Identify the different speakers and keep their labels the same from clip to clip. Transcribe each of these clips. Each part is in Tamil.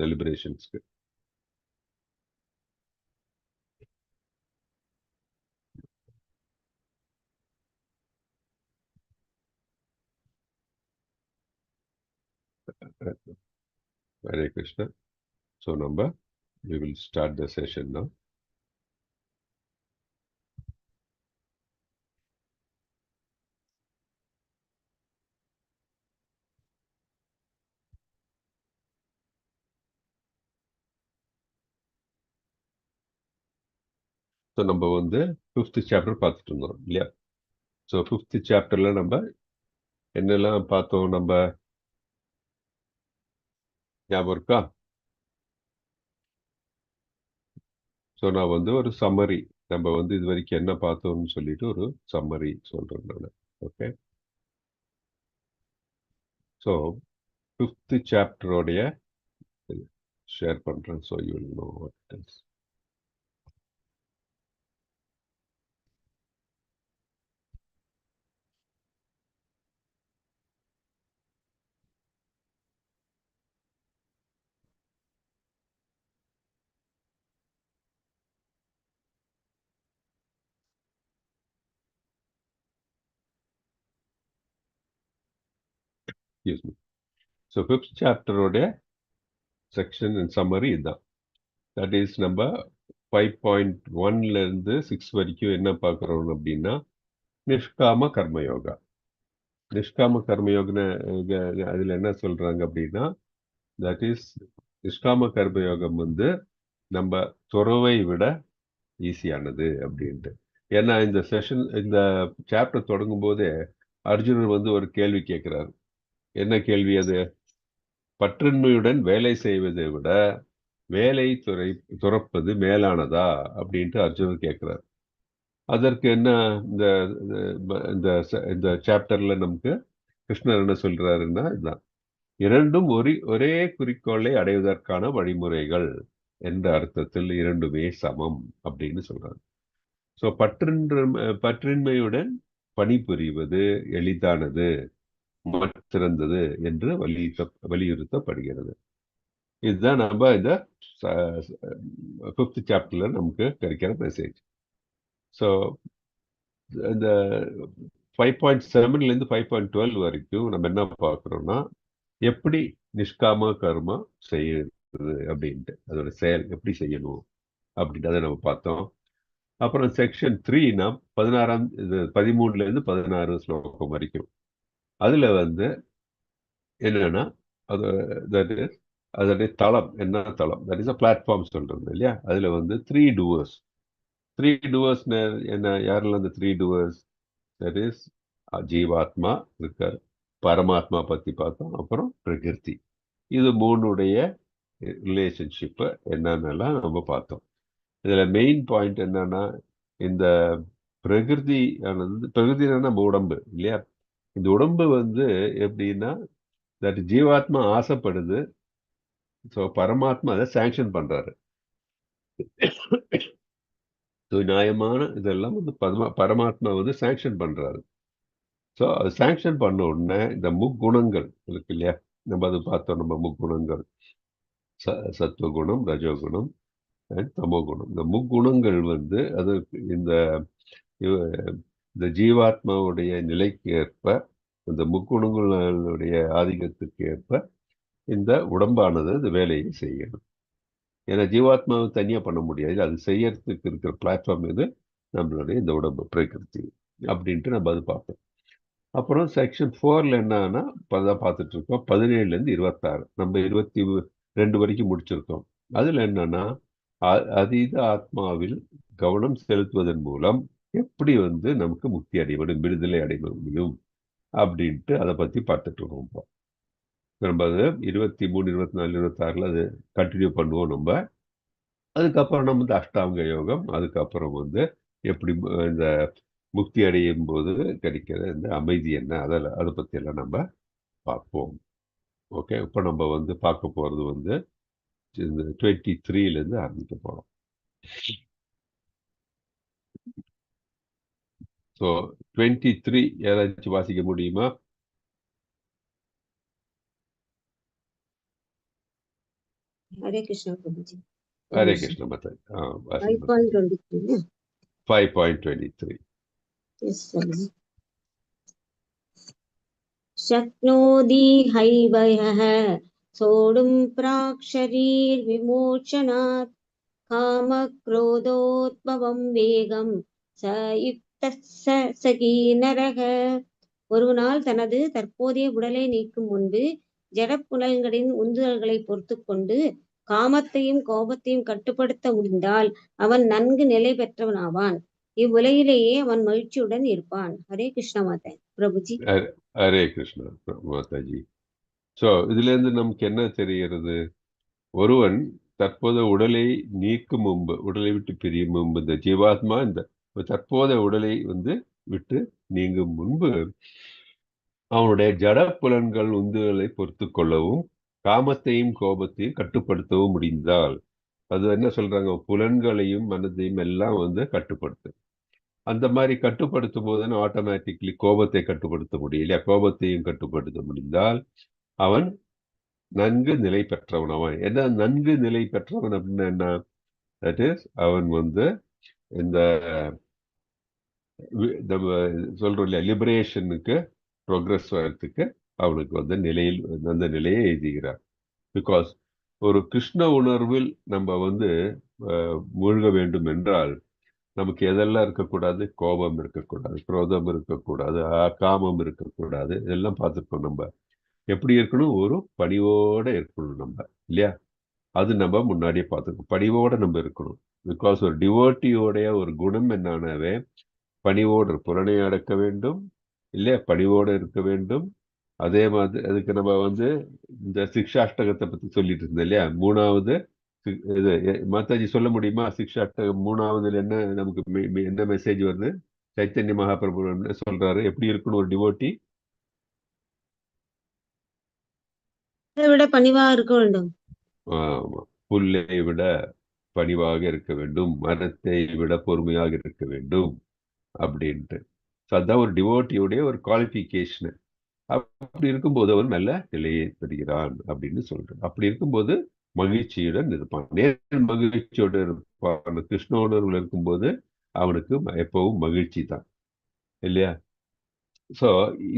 Speaker 1: செலிப்ரேஷன்ஸ்க்கு. Hare Krishna. So we will start the session now. So நம்ம வந்து 5th சாப்டர் பார்த்துட்டு இருந்தோம் இல்லையா? ஸோ 5th சாப்டர்ல நம்ம என்னெல்லாம் பார்த்தோம்? நம்ம ஞாபகம் இருக்கா? ஸோ நான் வந்து ஒரு சம்மரி, நம்ம வந்து இது வரைக்கும் என்ன பார்த்தோம்னு சொல்லிட்டு ஒரு சம்மரி சொல்றேன் நான். ஓகே, ஸோ 5th சாப்டரோடைய ஷேர் பண்றேன். So you will know what it is. Excuse me. So 5th சாப்டரோடைய செக்ஷன் அண்ட் சம்மரி இதுதான். தட் இஸ் நம்ம 5.1ல இருந்து 6 வரைக்கும் என்ன பார்க்குறோம் அப்படின்னா, நிஷ்காம கர்மயோகா. நிஷ்காம கர்மயோகன அதுல என்ன சொல்றாங்க அப்படின்னா, தட் இஸ் நிஷ்காம கர்மயோகம் வந்து நம்ம துறவை விட ஈஸியானது அப்படின்ட்டு. ஏன்னா இந்த செஷன், இந்த சாப்டர் தொடங்கும் போதே அர்ஜுனன் வந்து ஒரு கேள்வி கேட்கிறாரு. என்ன கேள்வி அது? பற்றின்மையுடன் வேலை செய்வதை விட வேலை துறப்பது மேலானதா அப்படின்ட்டு அர்ஜுனன் கேட்கிறார். அதற்கு என்ன இந்த இந்த இந்த சாப்டர்ல நமக்கு கிருஷ்ணர் என்ன சொல்றாருன்னா, இதுதான் இரண்டும் ஒரே குறிக்கோளை அடைவதற்கான வழிமுறைகள் என்ற அர்த்தத்தில் இரண்டுமே சமம் அப்படின்னு சொல்றாங்க. ஸோ பற்றின்மையுடன் பணிபுரிவது எளிதானது, சிறந்தது என்று வலியுறுத்தப்படுகிறது. இதுதான் நம்ம இந்த 5th சாப்டர்ல நமக்கு கிடைக்கிற மெசேஜ். ஸோ இந்த 5.7லேருந்து 5.12 வரைக்கும் நம்ம என்ன பார்க்குறோம்னா, எப்படி நிஷ்காம கர்மா செய்யுது அப்படின்ட்டு, அதோட செயல் எப்படி செய்யணும் அப்படின்றத நம்ம பார்த்தோம். அப்புறம் செக்ஷன் 3னா 13லேருந்து 16 ஸ்லோகம் வரைக்கும். அதுல வந்து என்னன்னா, அது தட் இஸ் அதோடைய தளம் என்ன தளம், தட் இஸ் அ பிளாட்ஃபார்ம் சொல்றது இல்லையா? அதுல வந்து 3 டூவர்ஸ். 3 டூவர்ஸ் என்ன? யாரெல்லாம் அந்த 3 டூவர்ஸ்? தட் இஸ் ஜீவாத்மா இருக்கார், பரமாத்மா பத்தி பார்த்தோம், அப்புறம் பிரகிருதி. இது மூணுடைய ரிலேஷன்ஷிப் என்னன்னெல்லாம் நம்ம பார்த்தோம். இதுல மெயின் பாயிண்ட் என்னன்னா, இந்த பிரகிருதி நம்ம உடம்பு இல்லையா? இந்த உடம்பு வந்து எப்படின்னா, தட் ஜீவாத்மா ஆசைப்படுது, ஸோ பரமாத்மா அதை சாங்ஷன் பண்றாரு. நியாயமான இதெல்லாம் வந்து பரமாத்மா வந்து சாங்ஷன் பண்றாரு. ஸோ அது சாங்ஷன் பண்ண உடனே இந்த முக்குணங்கள் இருக்கு இல்லையா? நம்ம அது பார்த்தோம். நம்ம முக்குணங்கள் சத்துவகுணம், ரஜோகுணம் அண்ட் தமோகுணம். இந்த முக்குணங்கள் வந்து அது இந்த இந்த ஜீவாத்மாவுடைய நிலைக்கு ஏற்ப, இந்த முக்குணங்களுடைய ஆதிக்கத்துக்கு ஏற்ப இந்த உடம்பானது இந்த வேலையை செய்யணும். ஏன்னா ஜீவாத்மாவை தனியாக பண்ண முடியாது. அது செய்யறதுக்கு இருக்கிற பிளாட்ஃபார்ம் இது நம்மளுடைய இந்த உடம்பு பிரகிருதி அப்படின்ட்டு நம்ம அது பார்ப்போம். அப்புறம் செக்ஷன் 4ல என்னன்னா, இப்பதான் பார்த்துட்டு இருக்கோம். 17லேருந்து 26 நம்ம 22 வரைக்கும் முடிச்சிருக்கோம். அதுல என்னன்னா, அதீத ஆத்மாவில் கவனம் செலுத்துவதன் மூலம் எப்படி வந்து நமக்கு முக்தி அடைய முடியும், விடுதலை அடைய முடியும் அப்படின்ட்டு அதை பத்தி பார்த்துட்டு இருக்கோம். இப்போ நம்ம அது 23, 24, 26ல அது கண்டினியூ பண்ணுவோம் நம்ம. அதுக்கப்புறம் நம்ம இந்த அஷ்டாங்க யோகம், அதுக்கப்புறம் வந்து எப்படி இந்த முக்தி அடையும் போது கிடைக்கிற இந்த அமைதி என்ன, அதை பத்தி எல்லாம் நம்ம பார்ப்போம். ஓகே, இப்போ நம்ம வந்து பார்க்க போறது வந்து இந்த 23லேருந்து ஆரம்பிக்க போறோம். ஸோ 23 யாராச்சும் வாசிக்க முடியுமா?
Speaker 2: Hare Krishna Prabhuji.
Speaker 1: Hare Krishna Mataji.
Speaker 2: 5.23.
Speaker 1: 5.23.
Speaker 2: Yes, Prabhuji. शक्नोति हैवयः सोढुं प्राक्शरीर्विमोचनात् कामक्रोधोद्भवं வேகம் ச யுக்தः சகி நரக. ஒருவனால் தனது தற்போதைய உடலை நீக்கும் முன்பு ஜடப்புலன்களின் உந்துதல்களை பொறுத்து கொண்டு காமத்தையும் கோபத்தையும் கட்டுப்படுத்த முடிந்தால் அவன் நன்கு நிலை பெற்றவனாவான். இவ்வுலகிலேயே அவன் மகிழ்ச்சியுடன் இருப்பான். ஹரே கிருஷ்ண மாதா பிரபுஜி.
Speaker 1: ஹரே கிருஷ்ணா மாதாஜி. ஸோ இதுலேருந்து நமக்கு என்ன தெரிகிறது? ஒருவன் தற்போது உடலை நீக்கும் முன்பு, உடலை விட்டு பிரியும் முன்பு, இந்த ஜீவாத்மா இந்த தற்போதைய உடலை விட்டு நீங்கும் முன்பு அவனுடைய ஜட புலன்கள் உந்துதலை பொறுத்து கொள்ளவும் காமத்தையும் கோபத்தையும் கட்டுப்படுத்தவும் முடிந்தால், அது என்ன சொல்றாங்க, புலன்களையும் மனதையும் எல்லாம் கட்டுப்படுத்து. அந்த மாதிரி கட்டுப்படுத்தும் போது ஆட்டோமேட்டிக்லி கோபத்தை கட்டுப்படுத்த முடியல, கோபத்தையும் கட்டுப்படுத்த முடிந்தால் அவன் நன்கு நிலை பெற்றவன். அவன் என்ன நன்கு நிலை பெற்றவன் அப்படின்னா என்ன? தட் இஸ் அவன் இந்த நம்ம சொல்றோம் இல்லையா, லிபரேஷனுக்கு ப்ரோக்ரஸ் வரத்துக்கு அவனுக்கு நிலையில் அந்த நிலையை எழுதுகிறார். பிகாஸ் ஒரு கிருஷ்ண உணர்வில் நம்ம மூழ்க வேண்டும் என்றால் நமக்கு எதெல்லாம் இருக்கக்கூடாது? கோபம் இருக்கக்கூடாது, குரோதம் இருக்கக்கூடாது, காமம் இருக்கக்கூடாது. இதெல்லாம் பார்த்துருக்கோம். நம்ம எப்படி இருக்கணும்? ஒரு பணிவோட இருக்கணும் நம்ம, இல்லையா? அது நம்ம முன்னாடியே பார்த்துருக்கோம். பணிவோட நம்ம இருக்கணும். பிகாஸ் ஒரு டிவோட்டியோடைய ஒரு குணம் என்னவே பணிவோடு புலனை அடக்க வேண்டும், இல்லையா? பணிவோடு இருக்க வேண்டும். அதே மாதிரி அதுக்கு நம்ம இந்த சிக்ஷாஷ்டகத்தை பத்தி சொல்லிட்டு இருந்தோம் இல்லையா? மூணாவது இது மாதாஜி சொல்ல முடியுமா? சிக்ஷாஷ்டகம் மூணாவதுல என்ன நமக்கு என்ன மெசேஜ் வருது? சைத்தன்ய மகாபிரபு என்ன சொல்றாரு? எப்படி இருக்கணும் ஒரு டிவோட்டி?
Speaker 2: விட பணிவாக இருக்க வேண்டும்.
Speaker 1: ஆமா, புல்லை விட பணிவாக இருக்க வேண்டும், மரத்தை விட பொறுமையாக இருக்க வேண்டும் அப்படின்ட்டு. அதுதான் ஒரு டிவோட்டியுடைய ஒரு குவாலிஃபிகேஷன். அப்படி இருக்கும்போது அவன் நல்ல நிலையை பெறுகிறான் அப்படின்னு சொல்றான். அப்படி இருக்கும்போது மகிழ்ச்சியுடன் இருப்பான், நேர் மகிழ்ச்சியோடு இருப்பான். கிருஷ்ண உணர்வுல இருக்கும்போது அவனுக்கு எப்பவும் மகிழ்ச்சி தான், இல்லையா? ஸோ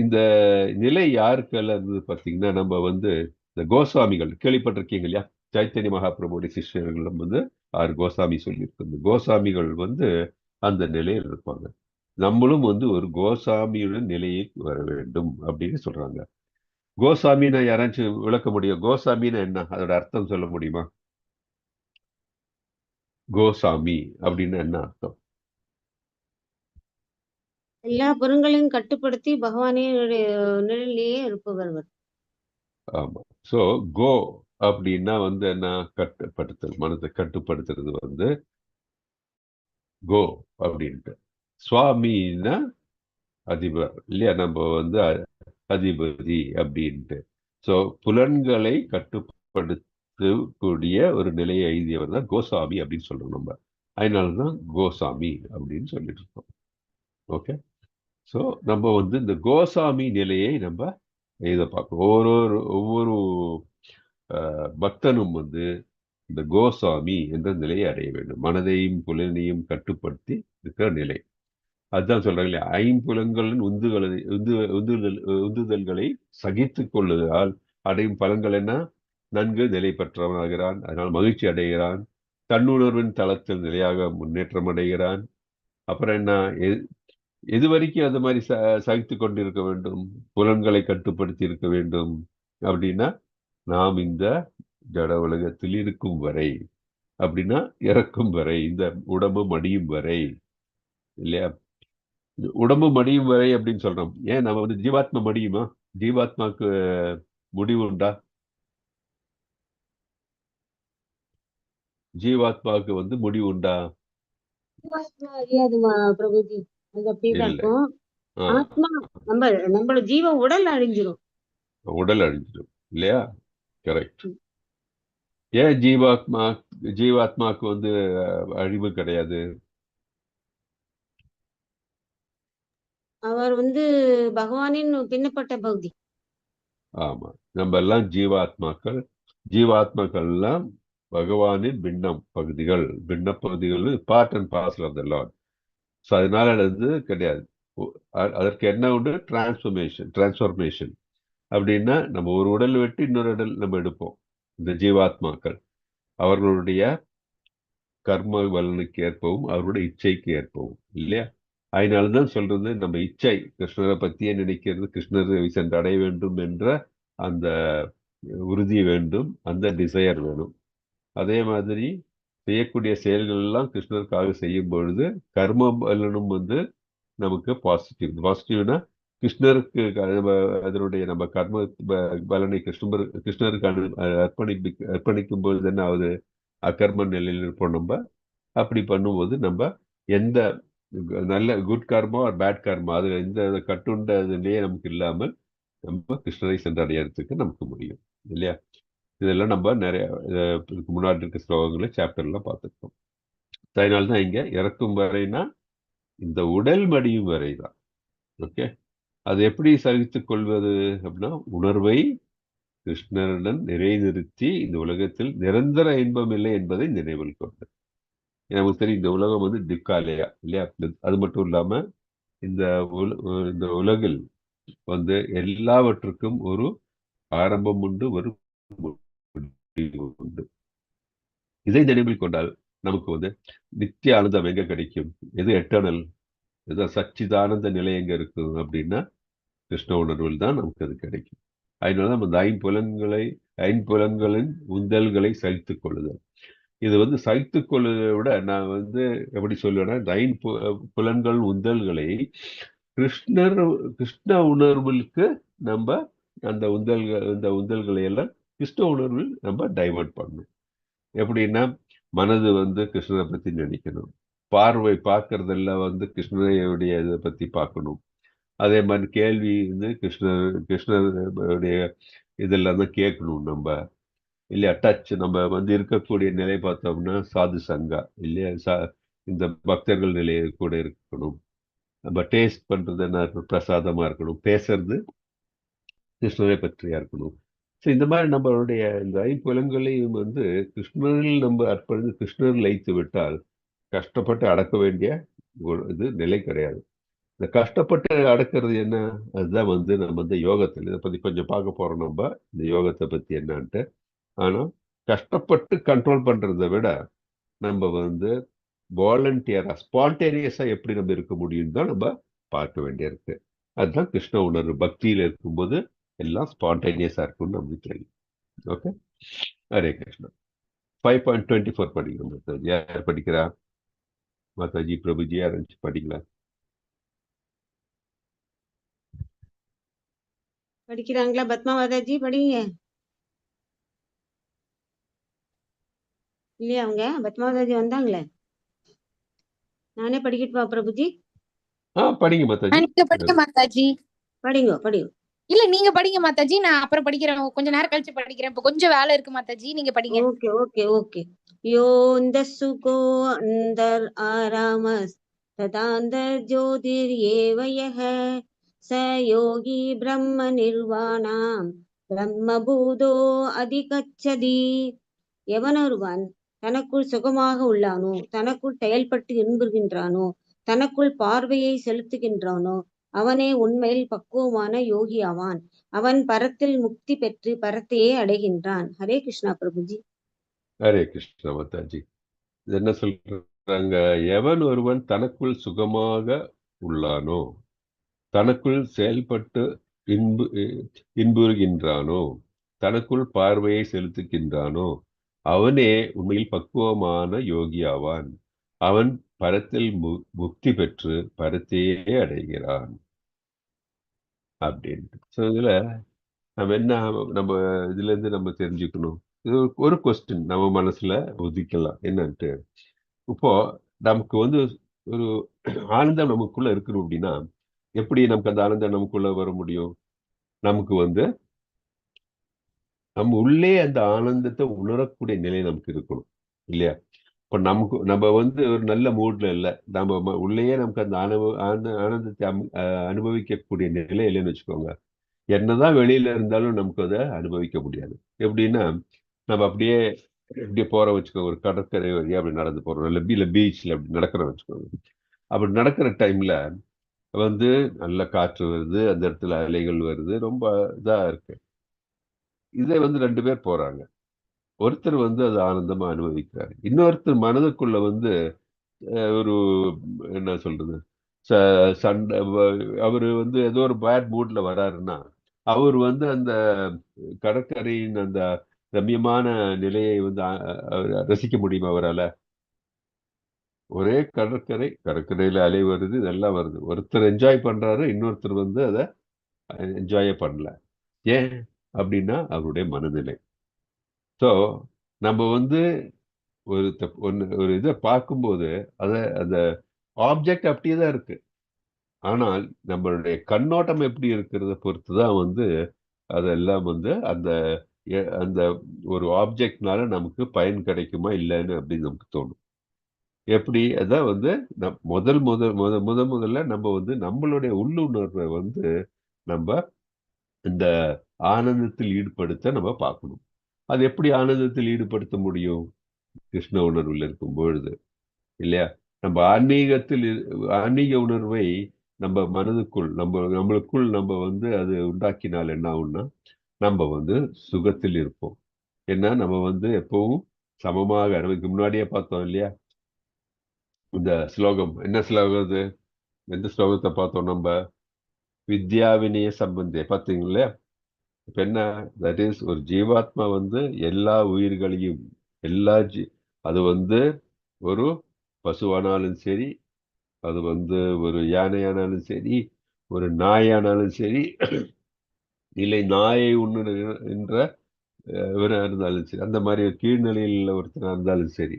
Speaker 1: இந்த நிலை யாருக்கெல்லாம் இருந்தது பார்த்தீங்கன்னா, நம்ம இந்த கோஸ்வாமிகள் கேள்விப்பட்டிருக்கீங்க இல்லையா? சைத்தன்ய மகாபிரபுடைய சிஷ்யர்களும் 6 கோசாமி சொல்லியிருக்கு. கோசாமிகள் அந்த நிலையில் இருப்பாங்க. நம்மளும் ஒரு கோசாமியுடன் நிலையை வர வேண்டும் அப்படின்னு சொல்றாங்க. கோசாமின்னா யாராச்சும் விளக்க முடியும்? கோசாமின்னா என்ன, அதோட அர்த்தம் சொல்ல முடியுமா? கோசாமி அப்படின்னு என்ன அர்த்தம்?
Speaker 2: எல்லா பொருள்களையும் கட்டுப்படுத்தி பகவானே நிழலிலேயே இருப்பவர்.
Speaker 1: ஆமா. ஸோ கோ அப்படின்னா என்ன? கட்டுப்படுத்தல், மனத்தை கட்டுப்படுத்துறது கோ அப்படின்ட்டு. சுவாமின்னா அதிபர், இல்லையா? நம்ம அதிபதி அப்படின்ட்டு. ஸோ புலன்களை கட்டுப்படுத்தக்கூடிய ஒரு நிலையை எழுதியவர் தான் கோசாமி அப்படின்னு சொல்றோம் நம்ம. அதனாலதான் கோசாமி அப்படின்னு சொல்லிட்டு இருக்கோம். ஓகே. ஸோ நம்ம இந்த கோசாமி நிலையை நம்ம எழுத பார்க்கணும். ஒவ்வொரு பக்தனும் இந்த கோசாமி என்ற நிலையை அடைய வேண்டும். மனதையும் புலனையும் கட்டுப்படுத்தி இருக்கிற நிலை. அதுதான் சொல்றாங்க இல்லையா, ஐம்புலன்களின் உந்துதல்களை சகித்துக் கொள்ளுதலால் அடையும் பலன்கள் என்ன? நன்கு நிலை பெற்றவனாகிறான், அதனால் மகிழ்ச்சி அடைகிறான், தன்னுணர்வின் தளத்தில் நிலையாக முன்னேற்றம் அடைகிறான். அப்புறம் என்ன? எது வரைக்கும் அது மாதிரி சகித்து கொண்டிருக்க வேண்டும்? புலன்களை கட்டுப்படுத்தி இருக்க வேண்டும் அப்படின்னா, நாம் இந்த ஜட உலகத்தில் இருக்கும் வரை, அப்படின்னா இறக்கும் வரை, இந்த உடம்பு மடியும் வரை, இல்லையா? உடம்பு மடியும் வரை அப்படின்னு சொல்றோம். ஏன் நம்ம ஜீவாத்மா மடியுமா? ஜீவாத்மாக்கு முடிவு உண்டா? ஜீவாத்மாவுக்கு முடிவு உண்டா?
Speaker 2: அறியாது பிரபுஜி. அது அப்படிதான்
Speaker 1: இல்லை.
Speaker 2: இருக்கும். ஆத்மா நம்மளோட ஜீவ உடல் அழிஞ்சிடும்.
Speaker 1: உடல் அழிஞ்சிடும், இல்லையா? கரெக்ட். ஏன் ஜீவாத்மாக்கு அழிவு கிடையாது?
Speaker 2: அவர் பகவானின் பின்னப்பட்ட பகுதி.
Speaker 1: ஆமா, நம்ம எல்லாம் ஜீவாத்மாக்கள். ஜீவாத்மாக்கள் எல்லாம் பகவானின் பின்ன பகுதிகள் part and parcel of the lord. So அதனால அது கிடையாது. அதற்கு என்ன உண்டு? டிரான்ஸ்ஃபர்மேஷன் அப்படின்னா நம்ம ஒரு உடல் விட்டு இன்னொரு உடல் நம்ம எடுப்போம். இந்த ஜீவாத்மாக்கள் அவர்களுடைய கர்ம பலனுக்கு ஏற்பவும் அவர்களுடைய இச்சைக்கு ஏற்பவும் இல்லையா? அதனாலதான் சொல்றது, நம்ம இச்சை கிருஷ்ணரை பத்தியே நினைக்கிறது, கிருஷ்ணரை சென்றடைய வேண்டும் என்ற அந்த உறுதி வேண்டும், அந்த டிசையர் வேணும். அதே மாதிரி செய்யக்கூடிய செயல்கள் எல்லாம் கிருஷ்ணருக்காக செய்யும் பொழுது கர்ம பலனும் நமக்கு பாசிட்டிவ்னா கிருஷ்ணருக்கு அதனுடைய நம்ம கர்ம பலனை கிருஷ்ணருக்கு அர்ப்பணிக்கும் பொழுது என்ன ஆகுது? அகர்ம நிலையில் இருப்போம் நம்ம. அப்படி பண்ணும்போது நம்ம எந்த நல்ல குட் கர்மா ஒரு பேட் கர்மா அது எந்த கட்டுண்ட இதுலயே நமக்கு இல்லாமல் நம்ம கிருஷ்ணரை சென்றடையறதுக்கு நமக்கு முடியும் இல்லையா? இதெல்லாம் நம்ம நிறைய இதுக்கு முன்னாடி இருக்க ஸ்லோகங்களை சாப்டர்லாம் பார்த்துருக்கோம். அதனால்தான் இங்க இறக்கும் வரைனா இந்த உடல் மடியும் வரை தான். ஓகே, அது எப்படி சகித்துக் கொள்வது அப்படின்னா, உணர்வை கிருஷ்ணருடன் நிலைநிறுத்தி இந்த உலகத்தில் நிரந்தர இன்பம் இல்லை என்பதை நினைவில் கொண்டு. நமக்கு தெரியும் இந்த உலகம் திக்காலையா இல்லையா? அது மட்டும் இல்லாம இந்த இந்த உலகில் எல்லாவற்றுக்கும் ஒரு ஆரம்பம் உண்டு, ஒரு முடிவு உண்டு. இதை நினைவில் கொண்டால் நமக்கு நித்திய ஆனந்தம் எங்க கிடைக்கும்? எது எட்டர்னல், எது சச்சிதானந்த நிலை எங்க இருக்கும் அப்படின்னா கிருஷ்ண உணர்வில் தான் நமக்கு அது கிடைக்கும். அதனால நம்ம ஐம்புலன்களின் உந்தல்களை சகித்துக் கொள்ளுதல். இது சகித்துக் கொள்வதை விட நான் எப்படி சொல்லுவேன்னா, இந்த புலன்கள் உந்தல்களை கிருஷ்ண உணர்வுக்கு நம்ம அந்த உந்தல்களை எல்லாம் கிருஷ்ண உணர்வில் நம்ம டைவர்ட் பண்ணணும். எப்படின்னா, மனது கிருஷ்ணரை பத்தி நினைக்கணும், பார்வை பார்க்கறதெல்லாம் கிருஷ்ணரையுடைய இதை பத்தி பார்க்கணும். அதே மாதிரி கேள்வி கிருஷ்ணருடைய இதெல்லாம் தான் கேட்கணும் நம்ம இல்லையா? டச் நம்ம இருக்கக்கூடிய நிலை பார்த்தோம்னா சாது சங்கா இல்லையா? இந்த பக்தர்கள் நிலையை கூட இருக்கணும். நம்ம டேஸ்ட் பண்றது என்ன இருக்கணும்? பிரசாதமா இருக்கணும். பேசுறது கிருஷ்ணரை பற்றியா இருக்கணும். ஸோ இந்த மாதிரி நம்மளுடைய இந்த ஐம்புலங்களையும் கிருஷ்ணரில் நம்ம கிருஷ்ணரில் லயித்து விட்டால் கஷ்டப்பட்டு அடக்க வேண்டிய ஒரு இது நிலை கிடையாது. இந்த கஷ்டப்பட்டு அடக்கிறது என்ன? அதுதான் நம்ம யோகத்தில் இதை பத்தி கொஞ்சம் பார்க்க போறோம் நம்ம, இந்த யோகத்தை பத்தி என்னன்ட்டு. ஆனா கஷ்டப்பட்டு கண்ட்ரோல் பண்றதை விட நம்ம வாலண்டியரா ஸ்பான்டேனியஸா எப்படி நம்ம இருக்க முடியும் தான் நம்ம பார்க்க வேண்டியிருக்கு. அதுதான் கிருஷ்ண உணர்வு. பக்தியில இருக்கும்போது எல்லாம் ஸ்பான்டேனியஸா இருக்கும்னு நமக்கு தெரியும். ஓகே, ஹரே கிருஷ்ணா. 5.24 படிக்கிறோம் மாதாஜி. யார் படிக்கிறா? மாதாஜி, பிரபுஜி யாரும் படிக்கலாம்.
Speaker 2: படிக்கிறாங்களா? பத்மா மாதாஜி படிங்க. இல்லையா அவங்க? பத்மா மாதாஜி வந்தாங்களே, நானே படிக்கட்டுமா பிரபுஜி?
Speaker 1: படிங்க மாதாஜி.
Speaker 3: நீங்க படிங்க மாதாஜி.
Speaker 2: படிங்க படிங்க.
Speaker 3: இல்ல நீங்க படிங்க மாதாஜி, நான் அப்புறம் படிக்கிறேன், கொஞ்ச நேரம் கழிச்சு படிக்கிறேன். இப்ப கொஞ்சம் வேலை இருக்கு மாதாஜி, நீங்க படிங்க.
Speaker 2: Okay okay okay. யோந்த சுகோ அந்தர் ஆராமஸ் ததாந்தர் ஜோதிர் ஏவயஹ ச யோகி பிரம்ம நிர்வாணாம் பிரம்ம பூதோ அதிகச்சதி. எவனொருவன் தனக்குள் சுகமாக உள்ளானோ, தனக்குள் செயல்பட்டு இன்புகின்றானோ, தனக்குள் பார்வையை செலுத்துகின்றானோ, அவனே உண்மையில் பக்குவமான யோகி ஆவான். அவன் பரத்தில் முக்தி பெற்று பரத்தையே அடைகின்றான். ஹரே கிருஷ்ணா பிரபுஜி.
Speaker 1: ஹரே கிருஷ்ணா மாதாஜி. இது என்ன சொல்றாங்க? எவன் ஒருவன் தனக்குள் சுகமாக உள்ளானோ, தனக்குள் செயல்பட்டு இன்புறுகின்றானோ, தனக்குள் பார்வையை செலுத்துகின்றானோ, அவனே உண்மையில் பக்குவமான யோகி ஆவான். அவன் பரத்தில் முக்தி பெற்று பரத்தையே அடைகிறான் அப்படின்ட்டு. ஸோ இதுல நம்ம இதுல இருந்து நம்ம தெரிஞ்சுக்கணும். இது ஒரு கொஸ்டின் நம்ம மனசுல ஒதுக்கலாம். என்னன்ட்டு, இப்போ நமக்கு ஒரு ஆனந்தம் நமக்குள்ள இருக்கணும் அப்படின்னா எப்படி நமக்கு அந்த ஆனந்தம் நமக்குள்ள வர முடியும்? நமக்கு நம்ம உள்ளே அந்த ஆனந்தத்தை உணரக்கூடிய நிலை நமக்கு இருக்கணும் இல்லையா? இப்ப நம்ம ஒரு நல்ல மூட்ல இல்லை, நம்ம உள்ளேயே நமக்கு அந்த ஆனந்தத்தை அனுபவிக்கக்கூடிய நிலை இல்லைன்னு வச்சுக்கோங்க, என்னதான் வெளியில இருந்தாலும் நமக்கு அதை அனுபவிக்க முடியாது. எப்படின்னா, நம்ம அப்படியே இப்படி போற வச்சுக்கோங்க, ஒரு கடற்கரை வழியா அப்படி நடந்து போறோம், இல்ல பீச்ல அப்படி நடக்கிற வச்சுக்கோங்க. அப்படி நடக்கிற டைம்ல வந்து நல்ல காற்று வருது, அந்த இடத்துல அலைகள் வருது, ரொம்ப இதா இருக்கு. இதை வந்து 2 பேர் போறாங்க. ஒருத்தர் வந்து அது ஆனந்தமா அனுபவிக்கிறாரு. இன்னொருத்தர் மனதுக்குள்ள வந்து ஒரு என்ன சொல்றது, சண்டை அவரு வந்து ஏதோ ஒரு பேட் மூட்ல வராருன்னா, அவர் வந்து அந்த கடற்கரையின் அந்த ரம்யமான நிலையை வந்து ரசிக்க முடியுமா அவரால? ஒரே கடற்கரை, கடற்கரையில அலை வருது, இதெல்லாம் வருது. ஒருத்தர் என்ஜாய் பண்றாரு, இன்னொருத்தர் வந்து அதை என்ஜாயே பண்ணல. ஏன் அப்படின்னா அவருடைய மனநிலை. ஸோ நம்ம வந்து ஒரு இதை பார்க்கும்போது அந்த ஆப்ஜெக்ட் அப்படியே தான் இருக்கு. ஆனால் நம்மளுடைய கண்ணோட்டம் எப்படி இருக்கிறத பொறுத்து தான் வந்து அதெல்லாம் வந்து அந்த அந்த ஒரு ஆப்ஜெக்ட்னால நமக்கு பயன் கிடைக்குமா இல்லைன்னு அப்படின்னு நமக்கு தோணும். எப்படி அதான் வந்து முதல்ல நம்ம வந்து நம்மளுடைய உள்ளுணர்வை வந்து நம்ம இந்த ஆனந்தத்தில் ஈடுபடுத்த நம்ம பார்க்கணும். அது எப்படி ஆனந்தத்தில் ஈடுபடுத்த முடியும்? கிருஷ்ண உணர்வில் இருக்கும் பொழுது, இல்லையா? நம்ம ஆன்மீக உணர்வை நம்ம மனதுக்குள் நம்மளுக்குள் நம்ம வந்து அது உண்டாக்கினால் என்ன ஆகும்னா, நம்ம வந்து சுகத்தில் இருப்போம். ஏன்னா நம்ம வந்து எப்பவும் சமமாக நமக்கு முன்னாடியே பார்த்தோம் இல்லையா? இந்த ஸ்லோகம் என்ன ஸ்லோகம் அது? எந்த ஸ்லோகத்தை பார்த்தோம் நம்ம? வித்யா வினய சம்பந்தே பார்த்தீங்களா? இப்ப என்ன, தட் இஸ் ஒரு ஜீவாத்மா வந்து எல்லா உயிர்களையும் எல்லா அது வந்து ஒரு பசுவானாலும் சரி, அது வந்து ஒரு யானையானாலும் சரி, ஒரு நாயானாலும் சரி, இல்லை நாயை என்ற இவராக இருந்தாலும் சரி, அந்த மாதிரி ஒரு கீழ்நிலையில் உள்ள ஒருத்தராக இருந்தாலும் சரி,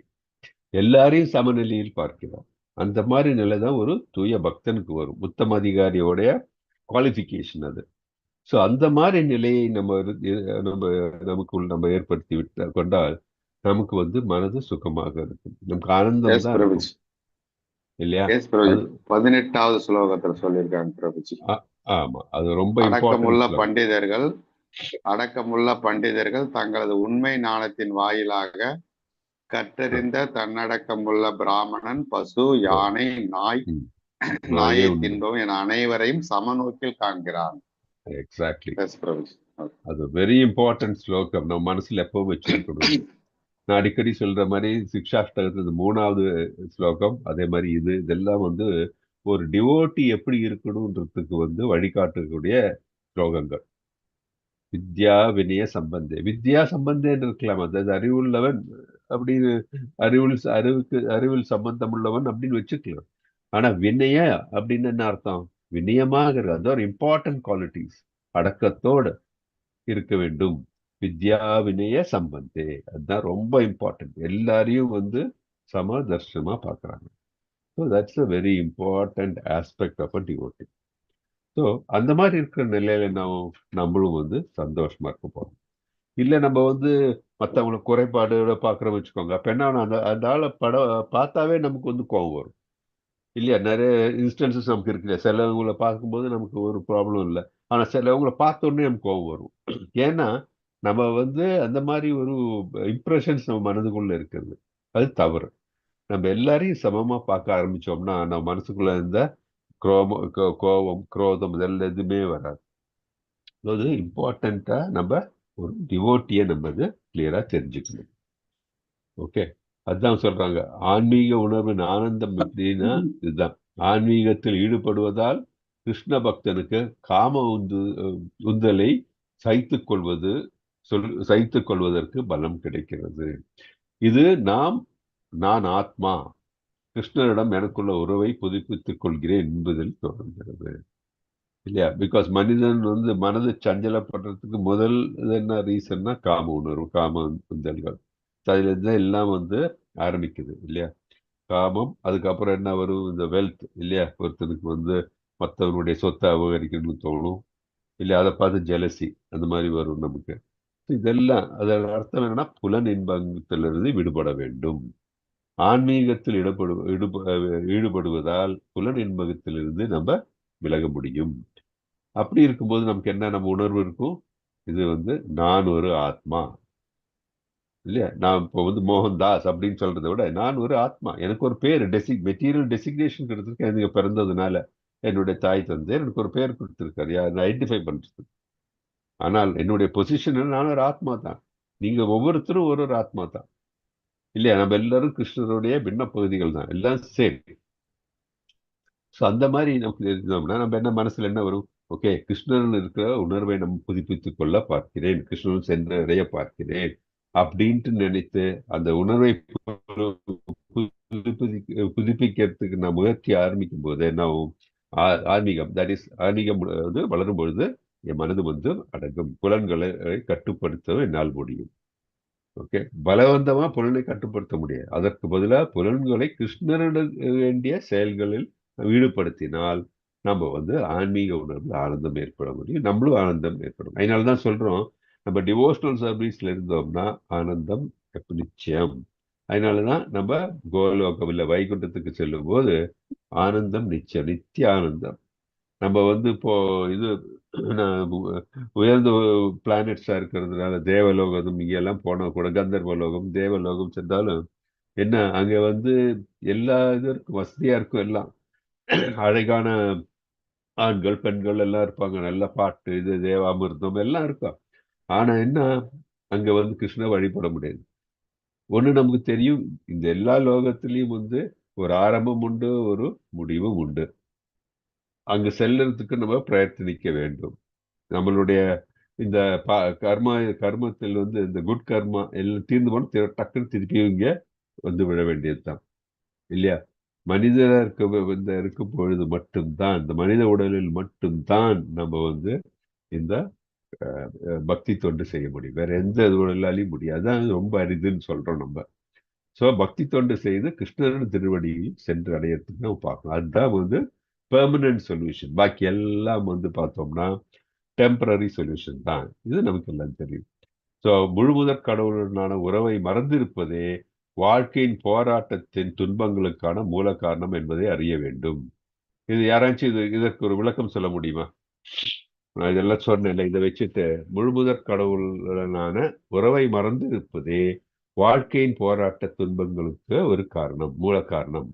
Speaker 1: எல்லாரையும் சமநிலையில் பார்க்கிறார். அந்த மாதிரி நிலை தான் ஒரு தூய பக்தனுக்கு வரும். உத்தம அதிகாரியோடைய குவாலிஃபிகேஷன் அது. ஸோ அந்த மாதிரி நிலையை நம்ம நமக்குள் நம்ம ஏற்படுத்தி கொண்டால் நமக்கு வந்து மனது சுகமாக இருக்கும், நமக்கு ஆனந்தம்
Speaker 4: எஸ்
Speaker 1: தான் இருக்கும்,
Speaker 4: பிரபுஜி.
Speaker 1: இல்லையா?
Speaker 4: எஸ் பிரபுஜி,
Speaker 1: அது
Speaker 4: 18வது ஸ்லோகத்துல சொல்லியிருக்காங்க பிரபுஜி.
Speaker 1: ஆமா, அது ரொம்ப
Speaker 4: அடக்கமுள்ள
Speaker 1: இம்பார்ட்டன்ட்.
Speaker 4: பண்டிதர்கள் அடக்கமுள்ள பண்டிதர்கள் தங்களது உண்மை ஞானத்தின் வாயிலாக கற்றறிந்த தன்னடக்கமுள்ள பிராமணன், பசு, யானை, நாய், நாயை தின்பவன் என அனைவரையும் சமநோக்கில் காண்கிறான்.
Speaker 1: எக்ஸாக்ட்லி.
Speaker 4: எஸ் பிரபுஜி.
Speaker 1: அது வெரி இம்பார்ட்டன்ட் ஸ்லோகம், நம்ம மனசுல எப்பவும் வச்சிருக்கணும். நான் அடிக்கடி சொல்ற மாதிரி சிக்ஷாஷ்டகத்து 3வது ஸ்லோகம், அதே மாதிரி இதெல்லாம் வந்து ஒரு டிவோட்டி எப்படி இருக்கணும்ன்றதுக்கு வந்து வழிகாட்டக்கூடிய ஸ்லோகங்கள். வித்யா வினய சம்பந்தே, வித்யா சம்பந்தேன்னு இருக்கலாம், அதாவது அறிவுள்ளவன் அப்படின்னு, அறிவில் சம்பந்தம் உள்ளவன் அப்படின்னு வச்சுக்கலாம். ஆனா வினய அப்படின்னு என்ன அர்த்தம்? வினயமாக அது ஒரு இம்பார்ட்டன்ட் குவாலிட்டிஸ், அடக்கத்தோட இருக்க வேண்டும். வித்யா வினய சம்பந்தே, அதுதான் ரொம்ப இம்பார்ட்டன்ட். எல்லாரையும் வந்து சமதர்ஷமா பார்க்கறாங்க. So that's a very important aspect of a devotee. So அந்த மாதிரி இருக்கிற நிலையில நம்மளும் வந்து சந்தோஷமா இருக்க போறோம். இல்லை நம்ம வந்து மற்றவங்களை குறைபாடோட பார்க்குறோம் வச்சுக்கோங்க, அப்போ என்ன ஆகும், அந்த அந்த ஆளை பார்த்தாவே நமக்கு வந்து கோபம் வரும், இல்லையா? நிறைய இன்ஸ்டன்சஸ் நமக்கு இருக்கு. சிலவங்களை பார்க்கும்போது நமக்கு ஒரு ப்ராப்ளம் இல்லை, ஆனால் சிலவங்களை பார்த்த உடனே நமக்கு கோபம் வரும். ஏன்னா நம்ம வந்து அந்த மாதிரி ஒரு இம்ப்ரெஷன்ஸ் நம்ம மனதுக்குள்ள இருக்கிறது, அது தவறு. நம்ம எல்லாரையும் சமமா பார்க்க ஆரம்பிச்சோம்னா நம்ம மனசுக்குள்ள இருந்த கோபம், குரோதம் இதெல்லாம் எதுவுமே வராது. அது இம்பார்ட்டண்டா நம்ம ஒரு டிவோட்டியை நம்ம அது கிளியரா தெரிஞ்சுக்கணும். ஓகே, அதுதான் சொல்றாங்க ஆன்மீக உணர்வின் ஆனந்தம் எப்படின்னா இதுதான். ஆன்மீகத்தில் ஈடுபடுவதால் கிருஷ்ண பக்தனுக்கு காம உந்தலை சகித்துக் கொள்வதற்கு பலம் கிடைக்கிறது. இது நான் ஆத்மா கிருஷ்ணரிடம் எனக்குள்ள உறவை புதுப்பித்துக் கொள்கிறேன் என்பதில் தொடர்கிறது, இல்லையா? பிகாஸ் மனிதன் வந்து மனதை சஞ்சலப்படுறதுக்கு முதல் என்ன ரீசன்னா காம உணர்வு, காம உந்தல்கள். அதுல இருந்து எல்லாம் வந்து ஆரம்பிக்குது, இல்லையா? காமம், அதுக்கப்புறம் என்ன வரும், இந்த வெல்த், இல்லையா? ஒருத்தனுக்கு வந்து மற்றவனுடைய சொத்தை அபகரிக்கணும்னு தோணும், இல்லை அதை பார்த்து ஜெலசி அந்த மாதிரி வரும் நமக்கு. இதெல்லாம் அதோட அர்த்தம் என்னன்னா புலன் இன்பத்திலிருந்து விடுபட வேண்டும். ஆன்மீகத்தில் ஈடுபடுவதால் புலன் இன்பத்திலிருந்து நம்ம விலக முடியும். அப்படி இருக்கும்போது நமக்கு என்ன நம்ம உணர்வு இருக்கும், இது வந்து நான் ஒரு ஆத்மா, இல்லையா? நான் இப்போ வந்து மோகன்தாஸ் அப்படின்னு சொல்றதை விட நான் ஒரு ஆத்மா, எனக்கு ஒரு பேர் மெட்டீரியல் டெசிக்னேஷன் கொடுத்துருக்கேன். எனக்கு பிறந்ததுனால என்னுடைய தாய் தந்தை எனக்கு ஒரு பேர் கொடுத்துருக்காரு, யார் ஐடென்டிஃபை பண்றது. ஆனால் என்னுடைய பொசிஷன் நான் ஒரு ஆத்மா தான். நீங்க ஒவ்வொருத்தரும் ஒரு ஒரு ஆத்மா தான், இல்லையா? நம்ம எல்லாரும் கிருஷ்ணருடைய பின்ன பகுதிகள் தான், எல்லாம் சேம். ஸோ அந்த மாதிரி நமக்கு இருந்தோம்னா நம்ம என்ன மனசுல என்ன வரும்? ஓகே, கிருஷ்ணன் இருக்கிற உணர்வை நம்ம புதுப்பித்துக் கொள்ள பார்க்கிறேன், கிருஷ்ணன் சென்றடைய பார்க்கிறேன் அப்படின்ட்டு நினைத்து அந்த உணர்வை புதுப்பிக்கிறதுக்கு நான் முயற்சி ஆரம்பிக்கும் போது என்ன ஆகும்? ஆன்மீகம், தட் இஸ் ஆன்மீகம் வந்து வளரும் பொழுது என் மனது வந்து அடங்கும், புலன்களை கட்டுப்படுத்த என்னால் முடியும். ஓகே, பலவந்தமா புலனை கட்டுப்படுத்த முடியாது. அதற்கு பதிலாக புலன்களை கிருஷ்ணரிடம் வேண்டிய செயல்களில் ஈடுபடுத்தினால் நம்ம வந்து ஆன்மீக உணர்வில் ஆனந்தம் ஏற்பட முடியும், நம்மளும் ஆனந்தம் ஏற்படும். அதனாலதான் சொல்றோம், நம்ம டிவோஷனல் சர்வீஸ்ல இருந்தோம்னா ஆனந்தம் நிச்சயம். அதனாலதான் நம்ம கோலோகம் இல்ல வைகுண்டத்துக்கு செல்லும் போது ஆனந்தம் நிச்சயம், நித்திய ஆனந்தம். நம்ம வந்து இப்போ இது உயர்ந்த பிளானட்ஸா இருக்கிறதுனால தேவலோகம் இங்கெல்லாம் போனா கூட, கந்தர்வலோகம் தேவலோகம் சென்றாலும் என்ன, அங்க வந்து எல்லா இது இருக்கும், வசதியா இருக்கும், எல்லாம் அழகான ஆண்கள் பெண்கள் எல்லாம் இருப்பாங்க, நல்ல பாட்டு இது தேவாமிர்தம் எல்லாம் இருக்கும். ஆனா என்ன, அங்க வந்து கிருஷ்ண வழிபட முடியாது. ஒண்ணு நமக்கு தெரியும், இந்த எல்லா லோகத்திலையும் வந்து ஒரு ஆரம்பம் உண்டு, ஒரு முடிவும் உண்டு. அங்கு செல்லுறதுக்கு நம்ம பிரயத்தனிக்க வேண்டும். நம்மளுடைய இந்த கர்மத்தில் வந்து இந்த குட் கர்மா எல்லாம் தீர்ந்து போன டக்குன்னு திருப்பி இங்க வந்து விழ வேண்டியதுதான், இல்லையா? மனிதரா இருக்கும் பொழுது மட்டும்தான், இந்த மனித உடலில் மட்டும்தான் நம்ம வந்து இந்த பக்தி தொண்டு செய்ய முடியும். வேற எந்த உடலாலையும் முடியாது. அதான் ரொம்ப அரிதுன்னு சொல்றோம் நம்ம. ஸோ பக்தி தொண்டு செய்து கிருஷ்ணரின் திருவடியில் சென்று அடையறதுக்கு நம்ம பார்க்கணும். அதுதான் வந்து பெர்மனன்ட் சொல்யூஷன். பாக்கி எல்லாம் வந்து பார்த்தோம்னா டெம்பரரி சொல்யூஷன் தான். இது நமக்கு எல்லாம் தெரியும். ஸோ முழுமுதற் கடவுளுடனான உறவை மறந்திருப்பதே வாழ்க்கையின் போராட்டத்தின் துன்பங்களுக்கான மூல காரணம் என்பதை அறிய வேண்டும். இது யாராச்சும் இதற்கு ஒரு விளக்கம் சொல்ல முடியுமா? நான் இதெல்லாம் சொன்னேன், இதை வச்சுட்டு முழுமுதற் கடவுளுடனான உறவை மறந்திருப்பதே வாழ்க்கையின் போராட்ட துன்பங்களுக்கு ஒரு காரணம், மூல காரணம்.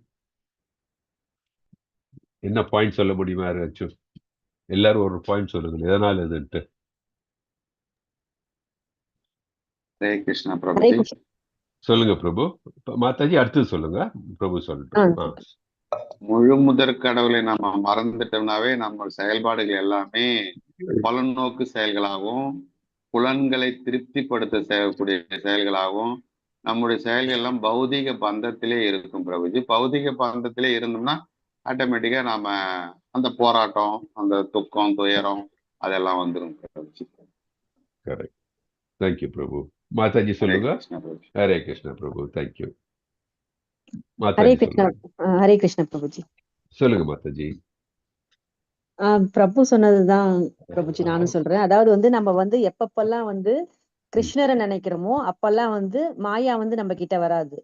Speaker 1: என்ன பாயிண்ட் சொல்ல முடியுமா யாராச்சும்? எல்லாரும் ஒரு பாயிண்ட் சொல்லுங்க, எதனால இதுன்ட்டு.
Speaker 4: ஹரே கிருஷ்ணா பிரபுஜி.
Speaker 1: சொல்லுங்க பிரபு. மாதாஜி அடுத்தது சொல்லுங்க, பிரபு சொல்லட்டும்.
Speaker 4: முழு முதற் கடவுளை நம்ம மறந்துட்டோம்னாவே நம்ம செயல்பாடுகள் எல்லாமே பலநோக்கு செயல்களாகவும் புலன்களை திருப்திப்படுத்த செய்யக்கூடிய செயல்களாகவும் நம்முடைய செயல்கள் எல்லாம் பௌதிக பந்தத்திலே இருக்கும் பிரபுஜி. பௌதிக பந்தத்திலே இருந்தோம்னா ஆட்டோமேட்டிக்கா நாம அந்த போராட்டம், அந்த துக்கம் துயரம் அதெல்லாம் வந்துடும் பிரபுஜி.
Speaker 1: கரெக்ட். தேங்க்யூ பிரபு. மாதாஜி சொல்லுங்க. ஹரே கிருஷ்ணா பிரபு. தேங்க்யூ.
Speaker 5: ஹரே கிருஷ்ணா. ஹரே கிருஷ்ணா பிரபுஜி.
Speaker 1: சொல்லுங்க மாதாஜி.
Speaker 5: பிரபு சொன்னதுதான் பிரபுஜி நானும் சொல்றேன். அதாவது வந்து நம்ம வந்து எப்பப்பெல்லாம் வந்து கிருஷ்ணரை நினைக்கிறோமோ அப்பெல்லாம் வந்து மாயா வந்து நம்ம கிட்ட வராது.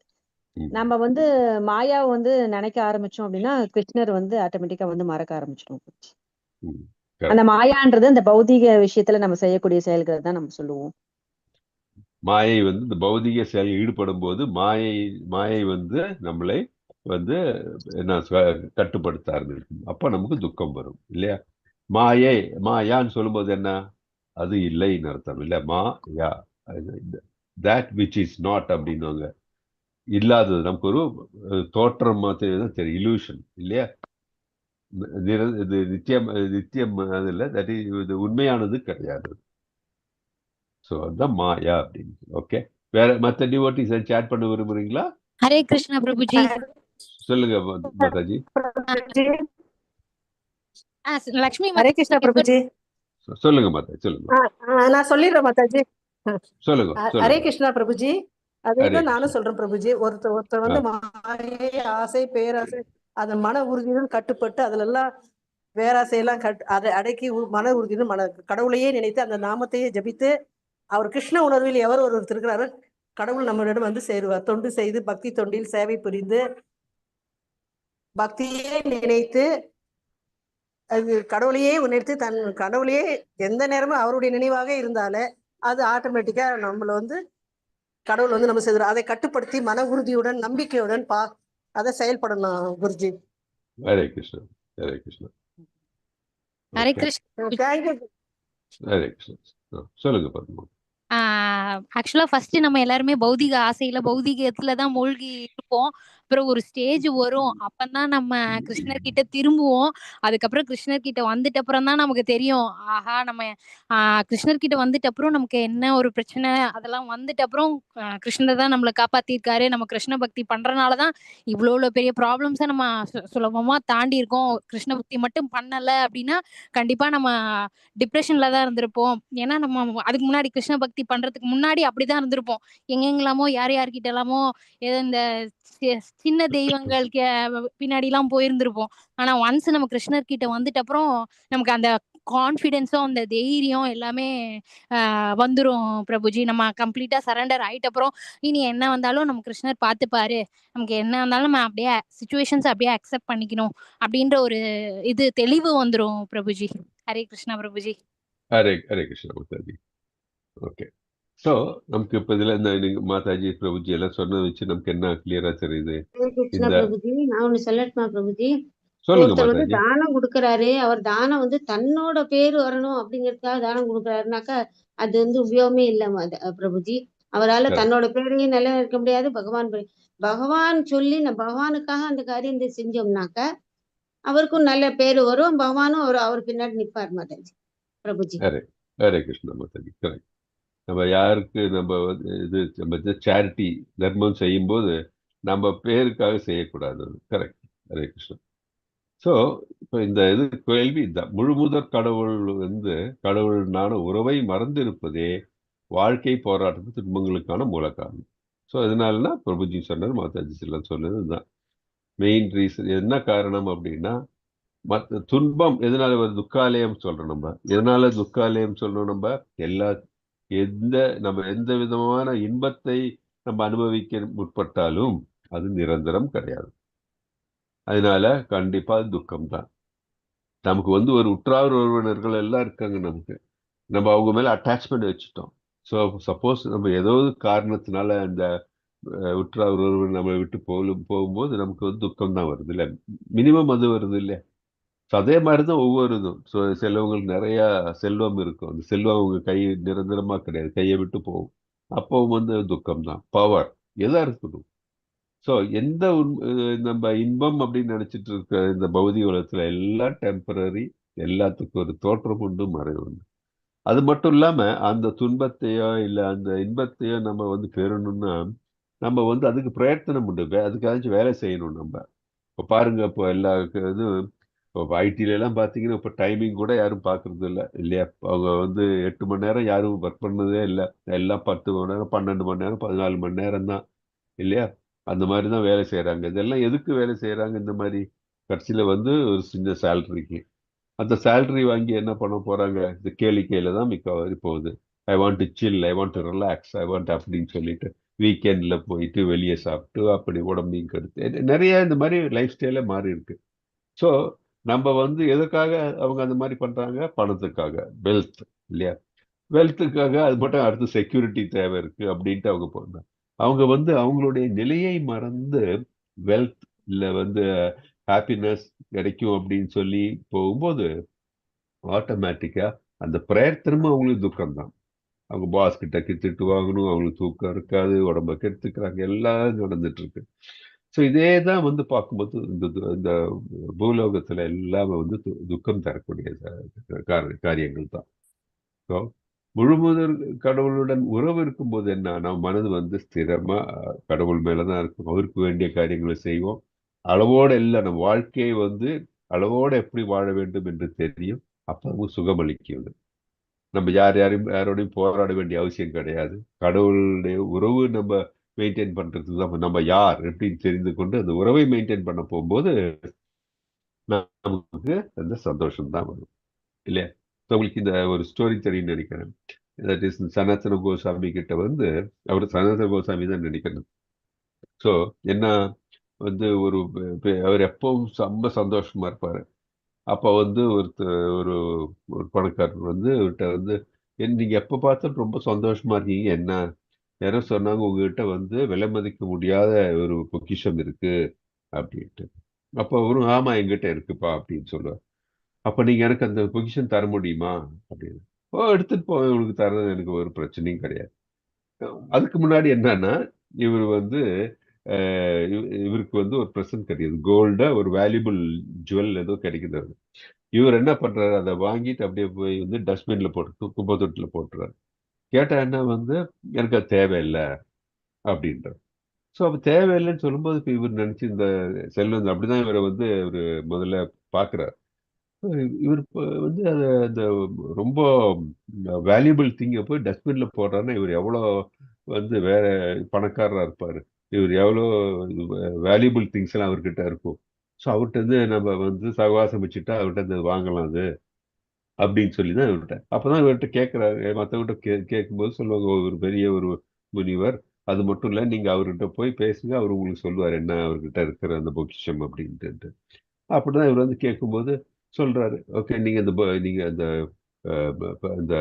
Speaker 5: நம்ம வந்து மாயாவை வந்து நினைக்க ஆரம்பிச்சோம் அப்படின்னா கிருஷ்ணர் வந்து ஆட்டோமேட்டிக்கா வந்து மறக்க ஆரம்பிச்சிடும். அந்த மாயான்றது அந்த பௌதிக விஷயத்துல நம்ம செய்யக்கூடிய செயல்களை தான் நம்ம சொல்லுவோம்.
Speaker 1: மாயை வந்து இந்த பௌதிக செயலில் ஈடுபடும் போது மாயை வந்து நம்மளை வந்து என்ன கட்டுப்படுத்த ஆரம்பிக்கும். அப்ப நமக்கு துக்கம் வரும், இல்லையா? மாயான்னு சொல்லும்போது என்ன, அது இல்லைன்னு அர்த்தம், இல்ல? மாயா that which is not அப்படின்னுவாங்க. இல்லாதது நமக்கு ஒரு தோற்றம் மாதிரி தான் தெரியும், இலூஷன், இல்லையா? இது நித்தியம் அது இல்லை, தட் இது உண்மையானது கிடையாது. ஸோ அதுதான் மாயா அப்படின்னு. ஓகே, வேற மற்ற டிவோட்டிஸ் சேட் பண்ண விரும்புறீங்களா?
Speaker 3: ஹரே கிருஷ்ணா பிரபுஜி.
Speaker 1: சொல்லுங்க மாதாஜி.
Speaker 3: லட்சுமி.
Speaker 6: ஹரே கிருஷ்ணா பிரபுஜி.
Speaker 1: சொல்லுங்க மாதாஜி, சொல்லுங்க.
Speaker 6: நான் சொல்லிடுறேன் மாதாஜி.
Speaker 1: சொல்லுங்க.
Speaker 6: ஹரே கிருஷ்ணா பிரபுஜி. அதேதான் நானும் சொல்றேன் பிரபுஜி. ஒருத்தர் வந்து மாயை, ஆசை, பேராசை, அந்த மன உறுதியுடன் கட்டுப்பட்டு அதுல எல்லாம் பேராசையெல்லாம் அதை அடக்கி மன உறுதியுடன் கடவுளையே நினைத்து அந்த நாமத்தையே ஜபித்து அவர் கிருஷ்ண உணர்வில் எவர் ஒருவர் இருக்கிறாரோ கடவுள் நம்மளிடம் வந்து சேருவார். தொண்டு செய்து பக்தி தொண்டில் சேவை புரிந்து பக்தியே நினைத்து அது கடவுளையே உணர்த்து தன் கடவுளையே எந்த நேரமும் அவருடைய நினைவாக இருந்தாலே அது ஆட்டோமேட்டிக்கா நம்மள வந்து கடவுள் வந்து நம்ம செய்வார். அதை கட்டுப்படுத்தி மன உறுதியுடன் நம்பிக்கையுடன் அதை செயல்படணும் குருஜி.
Speaker 1: ஹரே கிருஷ்ணா. ஹரே கிருஷ்ணா.
Speaker 3: ஹரே
Speaker 1: ஓகே.
Speaker 3: கிருஷ்ண.
Speaker 6: தேங்க்யூ.
Speaker 1: ஹரே கிருஷ்ணா. சொல்லுங்க பத்மா.
Speaker 3: ஆக்சுவலா ஃபர்ஸ்ட் நம்ம எல்லாருமே பௌதிக ஆசையில பௌதிகத்துல தான் மூழ்கி இருப்போம். அப்புறம் ஒரு ஸ்டேஜ் வரும், அப்பதான் நம்ம கிருஷ்ணர் கிட்ட திரும்புவோம். அதுக்கப்புறம் கிருஷ்ணர் கிட்ட வந்துட்ட அப்புறம் தான் நமக்கு தெரியும், ஆஹா நம்ம கிருஷ்ணர் கிட்ட வந்துட்ட அப்புறம் நமக்கு என்ன ஒரு பிரச்சனை அதெல்லாம் வந்துட்ட அப்புறம் கிருஷ்ணர் தான் நம்மளை காப்பாத்திருக்காரு. நம்ம கிருஷ்ண பக்தி பண்றதுனாலதான் இவ்வளவு பெரிய ப்ராப்ளம்ஸை நம்ம சுலபமா தாண்டி இருக்கோம். கிருஷ்ண பக்தி மட்டும் பண்ணல அப்படின்னா கண்டிப்பா நம்ம டிப்ரெஷன்ல தான் இருந்திருப்போம். ஏன்னா நம்ம அதுக்கு முன்னாடி கிருஷ்ண பக்தி பண்றதுக்கு முன்னாடி அப்படிதான் இருந்திருப்போம். எங்கெங்கலாமோ யார்கிட்ட எல்லாமோ ஏதோ இந்த சின்ன தெய்வங்கள் பின்னாடி எல்லாம் போயிருந்திருப்போம். ஆனா ஒன்ஸ் நம்ம கிருஷ்ணர் கிட்ட வந்துட்ட அப்புறம் நமக்கு அந்த கான்பிடென்ஸும் அந்த தைரியம் எல்லாமே வந்துரும் பிரபுஜி. நம்ம கம்ப்ளீட்டா சரண்டர் ஆயிட்ட அப்புறம் இனி என்ன வந்தாலும் நம்ம கிருஷ்ணர் பார்த்துப்பாரு, நமக்கு என்ன வந்தாலும் நம்ம அப்படியே சுச்சுவேஷன்ஸ் அப்படியே அக்செப்ட் பண்ணிக்கணும் அப்படின்ற ஒரு இது தெளிவு வந்துரும் பிரபுஜி. ஹரே கிருஷ்ணா பிரபுஜி.
Speaker 1: ஹரே ஹரே கிருஷ்ணா மாதாஜி. ஓகே. ஸோ நமக்கு இப்போ இதில் இந்த மாதாஜி பிரபுஜி எல்லாம் சொன்னதை வச்சு நமக்கு என்ன கிளியரா தெரியுது?
Speaker 2: கிருஷ்ணா
Speaker 1: இந்த
Speaker 2: பிரபுஜி, நான் ஒண்ணு சொல்லட்டுமா பிரபுஜி?
Speaker 1: சொல்லுங்க
Speaker 2: ஒருத்தர் வந்து
Speaker 1: மாதாஜி.
Speaker 2: தானம் கொடுக்கறாரு, அவர் தானம் வந்து தன்னோட பேரு வரணும் அப்படிங்கறதுக்காக தானம் கொடுக்கறாருனாக்கா அது வந்து உபயோகமே இல்ல பிரபுஜி. அவரால
Speaker 1: Correct.
Speaker 2: தன்னோட பேரையும் நிலைநிறுத்த முடியாது. பகவான் சொல்லி பகவானுக்காக அந்த காரியத்தை செஞ்சோம்னாக்க அவருக்கும் நல்ல பேரு வரும், பகவானும் அவர் பின்னாடி நிப்பார் மாதாஜி. பிரபுஜி.
Speaker 1: ஹரே ஹரே கிருஷ்ணா மாதாஜி. கரெக்ட். நம்ம யாருக்கு நம்ம இது நம்ம சேரிட்டி தர்மம் செய்யும்போது நம்ம பேருக்காக செய்யக்கூடாது. கரெக்ட். ஹரே கிருஷ்ணா. ஸோ இப்போ இந்த இது கேள்வி இதுதான், முழுமுதற் கடவுள் வந்து கடவுளான உறவை மறந்திருப்பதே வாழ்க்கை போராட்டத்து துன்பங்களுக்கான மூல காரணம். ஸோ இதனாலனா பிரபுஜி சொன்னார், மாதாஜி எல்லாம் சொன்னது இதுதான் மெயின் ரீசன். என்ன காரணம் அப்படின்னா, மற்ற துன்பம் எதனால ஒரு துக்காலயம் சொல்றோம் நம்ம, எதனால துக்காலயம் சொல்றோம் நம்ம, எல்லா நம்ம எந்த விதமான இன்பத்தை நம்ம அனுபவிக்க முற்பட்டாலும் அது நிரந்தரம் கிடையாது. அதனால கண்டிப்பா துக்கம் தான். நமக்கு வந்து ஒரு உற்றார் உறவினர்கள் எல்லாம் இருக்காங்க, நமக்கு நம்ம அவங்க மேல அட்டாச்மெண்ட் வச்சுட்டோம். ஸோ சப்போஸ் நம்ம ஏதோ காரணத்தினால அந்த உற்றார் உறவினர் நம்மளை விட்டு போகும்போது நமக்கு வந்து துக்கம் தான் வருது இல்லை, மினிமம் அது வருது இல்லை. ஸோ அதே மாதிரி தான் ஒவ்வொரு இதுவும். ஸோ சிலவங்களுக்கு நிறைய செல்வம் இருக்கும், அந்த செல்வம் அவங்க கை நிரந்தரமா கிடையாது, கையை விட்டு போகும். அப்போ வந்து துக்கம் தான். பவர் எதா இருக்கணும். ஸோ எந்த நம்ம இன்பம் அப்படின்னு நினைச்சிட்டு இருக்க இந்த பௌதிக உலகத்துல எல்லாம் டெம்பரரி, எல்லாத்துக்கும் ஒரு தோற்றம் உண்டு, மறைவு உண்டு. அது மட்டும் இல்லாம அந்த துன்பத்தையோ இல்ல அந்த இன்பத்தையோ நம்ம வந்து பெறணும்னா நம்ம வந்து அதுக்கு பிரயத்தனம் உண்டு, அதுக்காச்சும் வேலை செய்யணும் நம்ம. இப்போ பாருங்க, இப்போ எல்லா இதுவும் இப்போ ஐடில எல்லாம் பார்த்தீங்கன்னா இப்போ டைமிங் கூட யாரும் பார்க்கறது இல்லை இல்லையா. அவங்க வந்து 8 மணி நேரம் யாரும் ஒர்க் பண்ணதே இல்லை, எல்லாம் 10 மணி நேரம் 12 மணி நேரம் 14 மணி நேரம் தான் இல்லையா. அந்த மாதிரி தான் வேலை செய்கிறாங்க. இதெல்லாம் எதுக்கு வேலை செய்கிறாங்க இந்த மாதிரி? கடைசியில் வந்து ஒரு சின்ன சேலரிக்கு. அந்த சேலரி வாங்கி என்ன பண்ண போகிறாங்க? இந்த கேளிக்கையில் தான் மிக்கவாரி போகுது. I want to chill, I want to relax, I want அப்படின்னு சொல்லிட்டு வீக்கெண்டில் போயிட்டு வெளியே சாப்பிட்டு அப்படி உடம்பையும் கெடுத்து நிறைய இந்த மாதிரி லைஃப் ஸ்டைலே மாறி இருக்கு. ஸோ நம்ம வந்து எதுக்காக அவங்க அந்த மாதிரி பண்ணுறாங்க? பணத்துக்காக, வெல்த் இல்லையா. வெல்த்துக்காக அது மட்டும் அடுத்து செக்யூரிட்டி தேவை இருக்கு அப்படின்ட்டு அவங்க போகிறாங்க. அவங்க வந்து அவங்களுடைய நிலையை மறந்து வெல்த் இல்லை வந்து ஹாப்பினஸ் கிடைக்கும் அப்படின்னு சொல்லி போகும்போது ஆட்டோமேட்டிக்கா அந்த ப்ரேயர் திரும்ப அவங்களுக்கு துக்கம் தான். அவங்க பாஸ் கிட்ட திட்டு வாங்கணும், அவங்களுக்கு தூக்கம் இருக்காது, உடம்ப கெடுத்துக்கிறாங்க, எல்லாம் நடந்துட்டு இருக்கு. ஸோ இதே தான் வந்து பார்க்கும்போது இந்த பூலோகத்துல எல்லாமே வந்து துக்கம் தரக்கூடிய காரியங்கள் தான். ஸோ முழுமுதல் கடவுளுடன் உறவு இருக்கும்போது என்ன, நம்ம மனது வந்து ஸ்திரமா கடவுள் மேலதான் இருக்கும், அவருக்கு வேண்டிய காரியங்களை செய்வோம். அளவோடு எல்லாம் நம்ம வாழ்க்கையை வந்து அளவோடு எப்படி வாழ வேண்டும் என்று தெரியும். அப்பவும் சுகமளிக்கிறது. நம்ம யாரோடையும் போராட வேண்டிய அவசியம் கிடையாது. கடவுளுடைய உறவு நம்ம மெயின்டைன் பண்றதுக்கு தான் நம்ம யார் எப்படின்னு தெரிந்து கொண்டு அந்த உறவை மெயின்டைன் பண்ண போகும்போது நமக்கு அந்த சந்தோஷம் தான் வரும் இல்லையா. உங்களுக்கு இந்த ஒரு ஸ்டோரி தெரியும் நினைக்கிறேன். தட் இஸ் சனாதன கோசாமி கிட்ட வந்து, அவர் சனாதன கோசாமி தான் நினைக்கிறேன். ஸோ என்ன வந்து அவர் எப்பவும் ரொம்ப சந்தோஷமா இருப்பாரு. அப்போ வந்து ஒரு பணக்காரர் வந்து அவர்கிட்ட வந்து, நீங்க எப்போ பார்த்தாலும் ரொம்ப சந்தோஷமா இருக்கீங்க, என்ன யாரோ சொன்னாங்க உங்ககிட்ட வந்து விலை மதிக்க முடியாத ஒரு பொக்கிஷம் இருக்கு அப்படின்ட்டு. அப்போ அவரும் ஆமா என்கிட்ட இருக்குப்பா அப்படின்னு சொல்லுவார். அப்ப நீங்க எனக்கு அந்த பொசிஷன் தர முடியுமா அப்படின்னு. ஓ, எடுத்துட்டு போய் உங்களுக்கு தரது எனக்கு ஒரு பிரச்சனையும் கிடையாது. அதுக்கு முன்னாடி என்னன்னா, இவர் வந்து இவருக்கு வந்து ஒரு பிரசன்ட் கிடையாது, கோல்டா ஒரு வேல்யூபிள் ஜுவல் ஏதோ கிடைக்குது அவருக்கு. இவர் என்ன பண்றாரு, அதை வாங்கிட்டு அப்படியே போய் வந்து டஸ்ட்பின்ல போட்டு குப்பை தொட்டில போட்டுறாரு. கேட்டா என்ன வந்து எனக்கு அது தேவையில்லை அப்படின்றார். ஸோ அப்ப தேவையில்லைன்னு சொல்லும்போது இப்ப இவர் நினைச்சு இந்த செல்வம் அப்படிதான் இவரை வந்து இவரு முதல்ல பாக்குறாரு. இவர் வந்து அதை அந்த ரொம்ப வேல்யூபிள் திங்கை போய் டஸ்ட்பின்ல போடுறாருன்னா இவர் எவ்வளோ வந்து வேற பணக்காரரா இருப்பாரு. இவர் எவ்வளோ வேல்யூபிள் திங்ஸ் எல்லாம் அவர்கிட்ட இருக்கும். ஸோ அவர்கிட்ட இருந்து நம்ம வந்து சகவாசம் வச்சுட்டா அவர்கிட்ட இருந்து வாங்கலாம் அது அப்படின்னு சொல்லி தான் இவர்கிட்ட. அப்பதான் இவர்கிட்ட கேட்கிறாரு. மற்றவர்கிட்ட கேட்கும்போது சொல்லுவாங்க, ஒரு பெரிய ஒரு முனிவர், அது மட்டும் இல்ல நீங்க அவர்கிட்ட போய் பேசுங்க, அவர் உங்களுக்கு சொல்லுவார் என்ன அவர்கிட்ட இருக்கிற அந்த பொக்கிஷம் அப்படின்ட்டு. அப்படிதான் இவர் வந்து கேட்கும்போது சொல்றாரு, ஓகே நீங்க நீங்க அந்த அந்த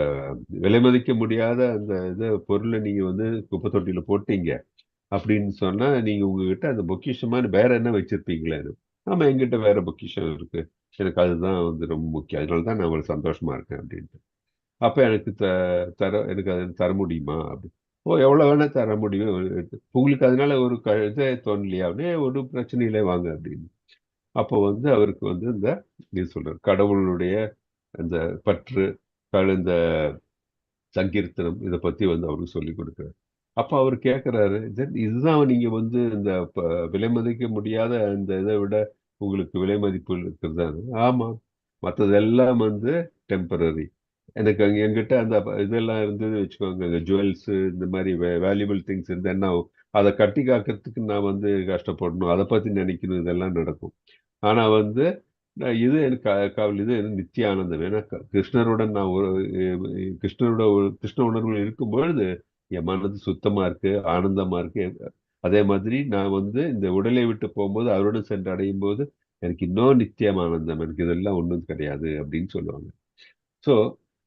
Speaker 1: விலை மதிக்க முடியாத அந்த பொருளை நீங்க வந்து குப்பை தொட்டியில போட்டீங்க அப்படின்னு சொன்னா நீங்க உங்ககிட்ட அந்த பொக்கிஷமான வேற என்ன வச்சிருப்பீங்களே? ஆமா என்கிட்ட வேற பொக்கிஷம் இருக்கு, எனக்கு அதுதான் வந்து ரொம்ப முக்கியம், அதனாலதான் நான் அவ்வளவு சந்தோஷமா இருக்கேன் அப்படின்ட்டு. அப்ப எனக்கு எனக்கு அதை தர முடியுமா அப்படி. ஓ, எவ்வளவு வேணா தர முடியும், உங்களுக்கு அதனால ஒரு இதே தோணலையா அப்படியே ஒரு பிரச்சனையிலே வாங்க அப்படின்னு. அப்போ வந்து அவருக்கு வந்து இந்த இது சொல்றாரு, கடவுளுடைய அந்த பற்று, இந்த சங்கீர்த்தனம் இதை பத்தி வந்து அவருக்கு சொல்லி கொடுக்குறாரு. அப்ப அவர் கேட்கிறாரு, இதுதான் நீங்க வந்து இந்த விலை மதிக்க முடியாத அந்த இதை விட உங்களுக்கு விலை மதிப்பு இருக்கிறதா? ஆமா, மற்றதெல்லாம் வந்து டெம்பரரி. எனக்கு அங்க என்கிட்ட அந்த இதெல்லாம் இருந்தது வச்சுக்கோங்க, ஜுவல்ஸ் இந்த மாதிரி வேல்யூபிள் திங்ஸ் இருந்தா என்ன ஆகும்? அதை கட்டி காக்கிறதுக்கு நான் வந்து கஷ்டப்படணும், அதை பத்தி நினைக்கணும், இதெல்லாம் நடக்கும். ஆனா வந்து இது எனக்கு இது எனக்கு நித்திய ஆனந்தம். ஏன்னா கிருஷ்ணருடன் நான் கிருஷ்ண உணர்வு இருக்கும் பொழுது என் மனது சுத்தமா இருக்கு, ஆனந்தமா இருக்கு. அதே மாதிரி நான் வந்து இந்த உடலை விட்டு போகும்போது அவருடன் சென்று அடையும் போது எனக்கு இன்னும் நித்தியம் ஆனந்தம், எனக்கு இதெல்லாம் ஒண்ணும் கிடையாது அப்படின்னு சொல்லுவாங்க. ஸோ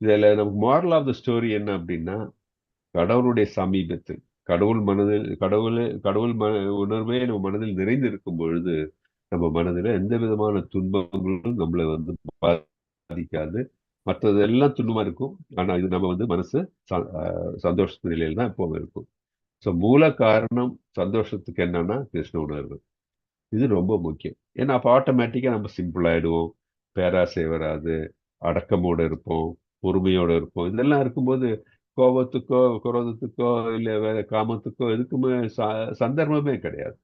Speaker 1: இதுல நமக்கு மாரல் ஆஃப் த ஸ்டோரி என்ன அப்படின்னா, கடவுளுடைய சமீபத்தில் கடவுள் உணர்வே நம்ம மனதில் நிறைந்து இருக்கும் பொழுது நம்ம மனதில் எந்த விதமான துன்பங்களும் நம்மளை வந்து பாதிக்காது. மற்றதெல்லாம் துன்பமா இருக்கும், ஆனா இது நம்ம வந்து மனசு சந்தோஷத்து நிலையில தான் எப்பவும் இருக்கும். ஸோ மூல காரணம் சந்தோஷத்துக்கு என்னன்னா கிருஷ்ண உணர்வு. இது ரொம்ப முக்கியம். ஏன்னா அப்ப ஆட்டோமேட்டிக்கா நம்ம சிம்பிள் ஆயிடுவோம், பேராசை வராது, அடக்கமோட இருப்போம், பொறுமையோட இருப்போம். இதெல்லாம் இருக்கும்போது கோபத்துக்கோ குரோதத்துக்கோ இல்ல வேற காமத்துக்கோ எதுக்குமே சந்தர்ப்பமே கிடையாது.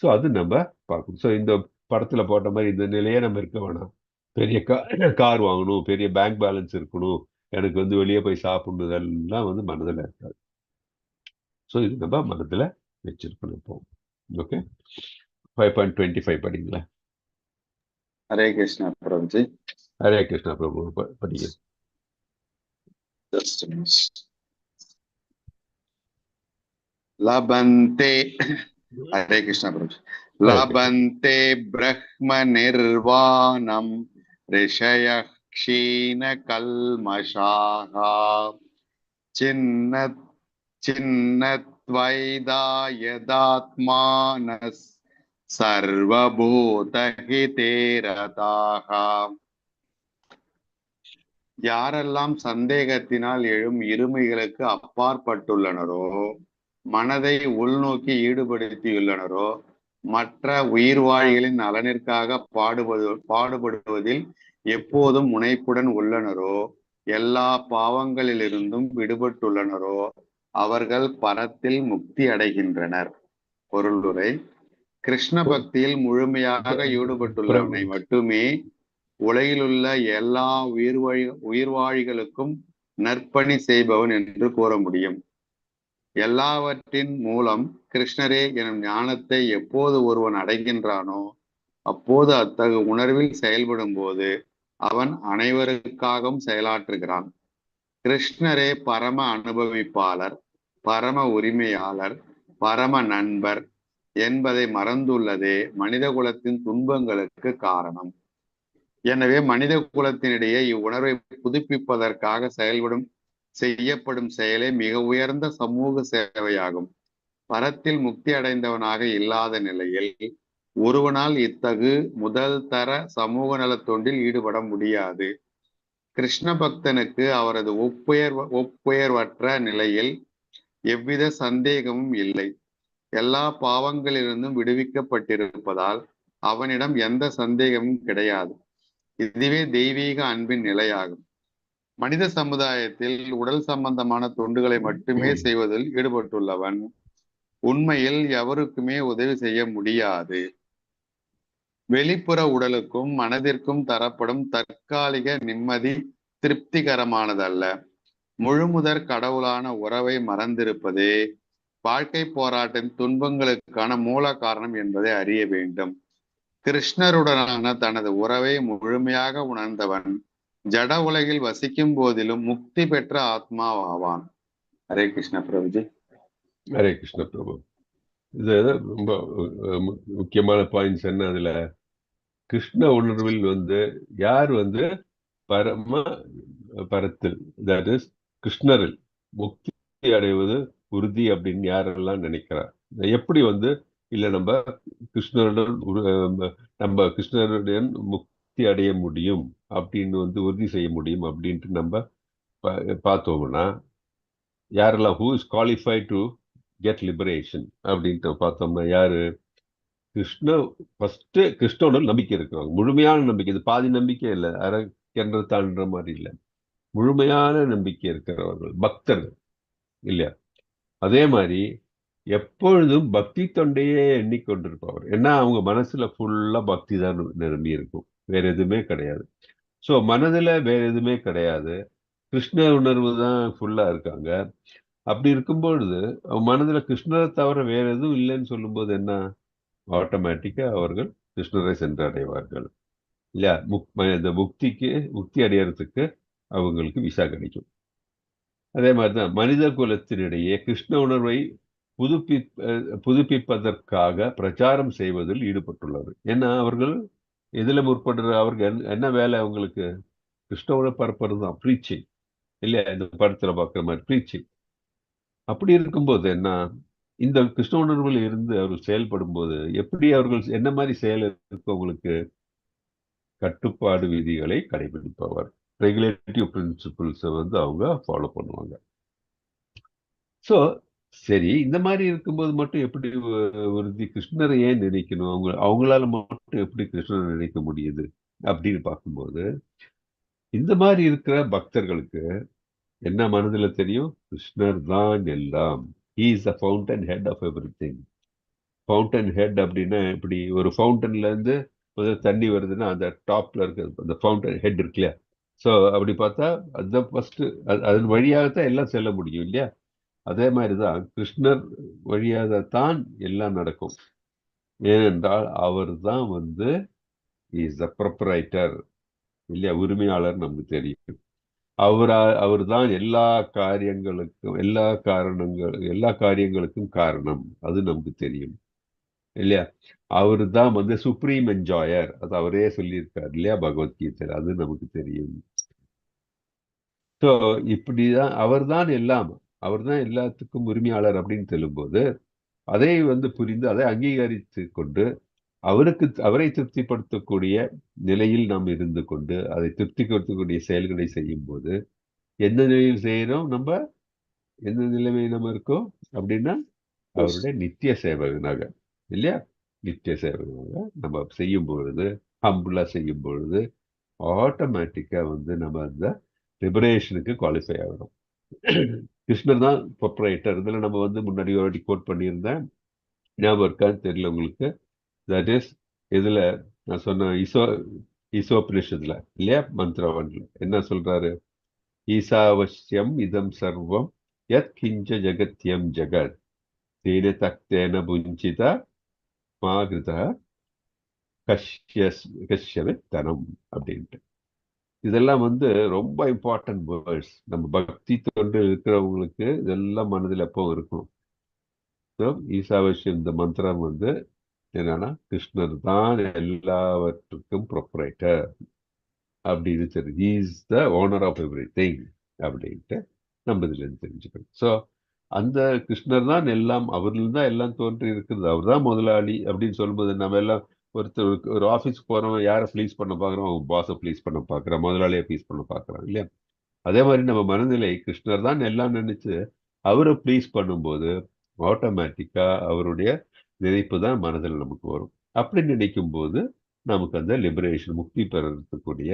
Speaker 1: ஸோ அது நம்ம பார்க்கணும். ஸோ இந்த படத்துல போட்ட மாதிரி இந்த நிலையே நம்ம இருக்க வேணாம். பெரிய கார் வாங்கணும், பெரிய பேங்க் பேலன்ஸ் இருக்கணும், எனக்கு வந்து வெளியே போய் சாப்பிடணும், இதெல்லாம் வந்து மனதில் இருக்காது. ஸோ இது நம்ம மனதில் வச்சிருக்கணும். இப்போ ஓகே, 5.25 படிங்களா?
Speaker 4: ஹரே கிருஷ்ணா பிரபுஜி.
Speaker 1: ஹரே கிருஷ்ணா பிரபு, படிங்க.
Speaker 4: லபந்தே, ஹரே கிருஷ்ணா பிரபுஜி. லபந்தே பிரம்ம நிர்வாணம் ரிஷய க்ஷீண கல்மஷாஹா சின்னத்வைதா யதாத்மானஸ் சர்வபூதஹிதே ரதாஹா. யாரெல்லாம் சந்தேகத்தினால் எழும் இருமைகளுக்கு அப்பாற்பட்டுள்ளனரோ, மனதை உள்நோக்கி ஈடுபடுத்தியுள்ளனரோ, மற்ற உயிர்வாழிகளின் நலனிற்காக பாடுபடுவதில் எப்போதும் முனைப்புடன் உள்ளனரோ, எல்லா பாவங்களிலிருந்தும் விடுபட்டுள்ளனரோ, அவர்கள் பரத்தில் முக்தி அடைகின்றனர். பொருளுரை: கிருஷ்ண பக்தியில் முழுமையாக ஈடுபட்டுள்ளவனை மட்டுமே உலகிலுள்ள எல்லா உயிர்வாழிகளுக்கும் நற்பணி செய்பவன் என்று கூற முடியும். எல்லாவற்றின் மூலம் கிருஷ்ணரே எனும் ஞானத்தை எப்போது ஒருவன் அடைகின்றானோ அப்போது அத்தகு உணர்வில் செயல்படும் போது அவன் அனைவருக்காகவும் செயலாற்றுகிறான். கிருஷ்ணரே பரம அனுபவிப்பாளர், பரம உரிமையாளர், பரம நண்பர் என்பதை மறந்துள்ளதே மனித குலத்தின் துன்பங்களுக்கு காரணம். எனவே மனித குலத்தினிடையே இவ்வுணர்வை புதுப்பிப்பதற்காக செயல்படும் செய்யப்படும் செயலே மிக உயர்ந்த சமூக சேவையாகும். பரத்தில் முக்தி அடைந்தவனாக இல்லாத நிலையில் ஒருவனால் இத்தகு முதல் தர சமூக நலத் தொண்டில் ஈடுபட முடியாது. கிருஷ்ண பக்தனுக்கு அவரது ஒப்புயர்வற்ற நிலையில் எவ்வித சந்தேகமும் இல்லை. எல்லா பாவங்களிலிருந்தும் விடுவிக்கப்பட்டிருப்பதால் அவனிடம் எந்த சந்தேகமும் கிடையாது. இதுவே தெய்வீக அன்பின் நிலையாகும். மனித சமுதாயத்தில் உடல் சம்பந்தமான தொண்டுகளை மட்டுமே செய்வதில் ஈடுபட்டுள்ளவன் உண்மையில் எவருக்குமே உதவி செய்ய முடியாது. வெளிப்புற உடலுக்கும் மனதிற்கும் தரப்படும் தற்காலிக நிம்மதி திருப்திகரமானதல்ல. முழுமுதற் கடவுளான உறவை மறந்திருப்பதே வாழ்க்கை போராட்டின் துன்பங்களுக்கான மூல காரணம் என்பதை அறிய வேண்டும். கிருஷ்ணருடனான தனது உறவை முழுமையாக உணர்ந்தவன் ஜட உலகில் வசிக்கும் போதிலும் முக்தி பெற்ற ஆத்மாவாவான். ஹரே கிருஷ்ண பிரபுஜி.
Speaker 1: ஹரே கிருஷ்ண பிரபு. இது ரொம்ப முக்கியமான பாயிண்ட்ஸ் என்ன, அதுல கிருஷ்ண உணர்வில் யார் பரத்தில், தட் இஸ் கிருஷ்ணரில் முக்தி அடைவது உறுதி அப்படின்னு யாரெல்லாம் நினைக்கிறார். எப்படி இல்ல நம்ம கிருஷ்ணருடன் முக்தி அடைய முடியும் அப்படின்னு உறுதி செய்ய முடியும் அப்படின்ட்டு நம்ம பார்த்தோம்னா, யாரெல்லாம் who is qualified to get liberation அப்படின்ட்டு பார்த்தோம்னா, யாரு? கிருஷ்ணோட நம்பிக்கை இருக்கிறவங்க, முழுமையான நம்பிக்கை. இது பாதி நம்பிக்கை இல்லை, அரை தாண்டுற மாதிரி இல்லை, முழுமையான நம்பிக்கை இருக்கிறவர்கள் பக்தர்கள் இல்லையா? அதே மாதிரி எப்பொழுதும் பக்தி தொண்டையே எண்ணிக்கொண்டிருப்பவர். ஏன்னா அவங்க மனசுல ஃபுல்லா பக்தி தான் நிரம்பி இருக்கும், வேற எதுவுமே கிடையாது. ஸோ மனதுல வேற எதுவுமே கிடையாது, கிருஷ்ண உணர்வு தான் ஃபுல்லா இருக்காங்க. அப்படி இருக்கும்பொழுது மனதுல கிருஷ்ணரை தவிர வேற எதுவும் இல்லைன்னு சொல்லும்போது என்ன, ஆட்டோமேட்டிக்கா அவர்கள் கிருஷ்ணரை சென்றடைவார்கள் இல்லையா? இந்த முக்தி அடையறதுக்கு அவங்களுக்கு விசா கிடைக்கும். அதே மாதிரிதான் மனித குலத்தினிடையே கிருஷ்ண உணர்வை புதுப்பிப்பதற்காக பிரச்சாரம் செய்வதில் ஈடுபட்டுள்ளது. ஏன்னா அவர்கள் எதுல முற்படுற, அவர்கள் என்ன வேலை? அவங்களுக்கு கிருஷ்ண உணர்வு பரப்புறது தான், ப்ரீச்சிங் இல்லையா? இந்த படத்துல பார்க்குற மாதிரி ப்ரீச்சிங். அப்படி இருக்கும்போது என்ன, இந்த கிருஷ்ண உணர்வில் இருந்து அவர்கள் செயல்படும் போது எப்படி அவர்கள் என்ன மாதிரி செயல் இருக்கு? அவங்களுக்கு கட்டுப்பாடு விதிகளை கடைபிடிப்பவர், ரெகுலேட்டிவ் பிரின்சிபிள்ஸை அவங்க ஃபாலோ பண்ணுவாங்க. ஸோ சரி, இந்த மாதிரி இருக்கும்போது மட்டும் எப்படி உறுதி கிருஷ்ணரை ஏன் நினைக்கணும்? அவங்களால மட்டும் எப்படி கிருஷ்ணரை நினைக்க முடியுது அப்படின்னு பார்க்கும்போது, இந்த மாதிரி இருக்கிற பக்தர்களுக்கு என்ன மனதில் தெரியும்? கிருஷ்ணர் தான் எல்லாம். He is the fountain head of everything. Fountain head அப்படின்னா இப்படி ஒரு ஃபவுண்டன்ல இருந்து தண்ணி வருதுன்னா அந்த டாப்ல இருக்க அந்த ஃபவுண்டன் ஹெட் இருக்கு இல்லையா? ஸோ அப்படி பார்த்தா அதுதான் ஃபர்ஸ்ட், அதன் வழியாகத்தான் எல்லாம் செல்ல முடியும் இல்லையா? அதே மாதிரிதான் கிருஷ்ணர் வழியாக தான் எல்லாம் நடக்கும். ஏனென்றால் அவர் தான் இஸ் த ப்ரொப்ரைட்டர் இல்லையா? உரிமையாளர் நமக்கு தெரியும். அவர் தான் எல்லா காரியங்களுக்கும் காரணம், அது நமக்கு தெரியும் இல்லையா? அவரு தான் சுப்ரீம் என்ஜாயர், அது அவரே சொல்லியிருக்காரு இல்லையா பகவத்கீதையில், அது நமக்கு தெரியும். ஸோ இப்படிதான் அவர் தான் எல்லாம், அவர் தான் எல்லாத்துக்கும் உரிமையாளர் அப்படின்னு சொல்லும்போது அதை புரிந்து அதை அங்கீகரித்து கொண்டு அவரை திருப்திப்படுத்தக்கூடிய நிலையில் நாம் இருந்து கொண்டு அதை திருப்திப்படுத்தக்கூடிய செயல்களை செய்யும் போது எந்த நிலையில் செய்யறோம்? நம்ம எந்த நிலைமை நம்ம இருக்கோம் அப்படின்னா அவருடைய நித்திய சேவகனாக இல்லையா? நித்திய சேவகனாக நம்ம செய்யும் பொழுது, ஹம்புலா செய்யும் பொழுது ஆட்டோமேட்டிக்கா நம்ம அந்த லிபரேஷனுக்கு குவாலிஃபை ஆகணும். கிருஷ்ணர் தான் ப்ரொப்ரைட்டர். இதில் நம்ம முன்னாடி ஒரு வாட்டி கோட் பண்ணியிருந்தேன், ஞாபகம் இருக்கான்னு தெரியல உங்களுக்கு. தட் இஸ் இதுல நான் சொன்ன ஈசோபனிஷத்துல இல்லையா, மந்திர ஒன்ல என்ன சொல்றாரு? ஈசாவசியம் இதம் சர்வம் யத் கிஞ்ச ஜகத்யம் ஜகத் தேன தக்தேன புஞ்சிதா மாகிருதா கஷ்யவித்தனம் அப்படின்ட்டு. இதெல்லாம் ரொம்ப இம்பார்ட்டன்ட் வேர்ட்ஸ். நம்ம பக்தி தொண்டு இருக்கிறவங்களுக்கு இதெல்லாம் மனதில் எப்பவும் இருக்கும். ஈசாவசியம் இந்த மந்திரம் என்னன்னா கிருஷ்ணர் தான் எல்லாவற்றுக்கும் ப்ரொப்ரைட்டர் அப்படின்னு தெரியும். He is the owner of everything அப்படின்ட்டு நம்ம இதுல இருந்து தெரிஞ்சுக்கணும். ஸோ அந்த கிருஷ்ணர் தான் எல்லாம், அவரில் தான் எல்லாம் தோன்றி இருக்கிறது, அவர் தான் முதலாளி அப்படின்னு சொல்லும்போது நம்ம எல்லாம் ஒருத்தர் ஒரு ஆஃபீஸ்க்கு போறவன் யாரை ப்ளீஸ் பண்ண பார்க்குறோம், அவங்க பாஸை ப்ளீஸ் பண்ண பார்க்குறான், முதலாளியை ப்ளீஸ் பண்ண பார்க்குறான் இல்லையா? அதே மாதிரி நம்ம மனநிலை கிருஷ்ணர் தான் எல்லாம் நினைச்சு அவரை ப்ளீஸ் பண்ணும்போது ஆட்டோமேட்டிக்கா அவருடைய நினைப்பு தான் மனதில் நமக்கு வரும். அப்படி நினைக்கும் போது நமக்கு அந்த லிபரேஷன், முக்தி பெறக்கூடிய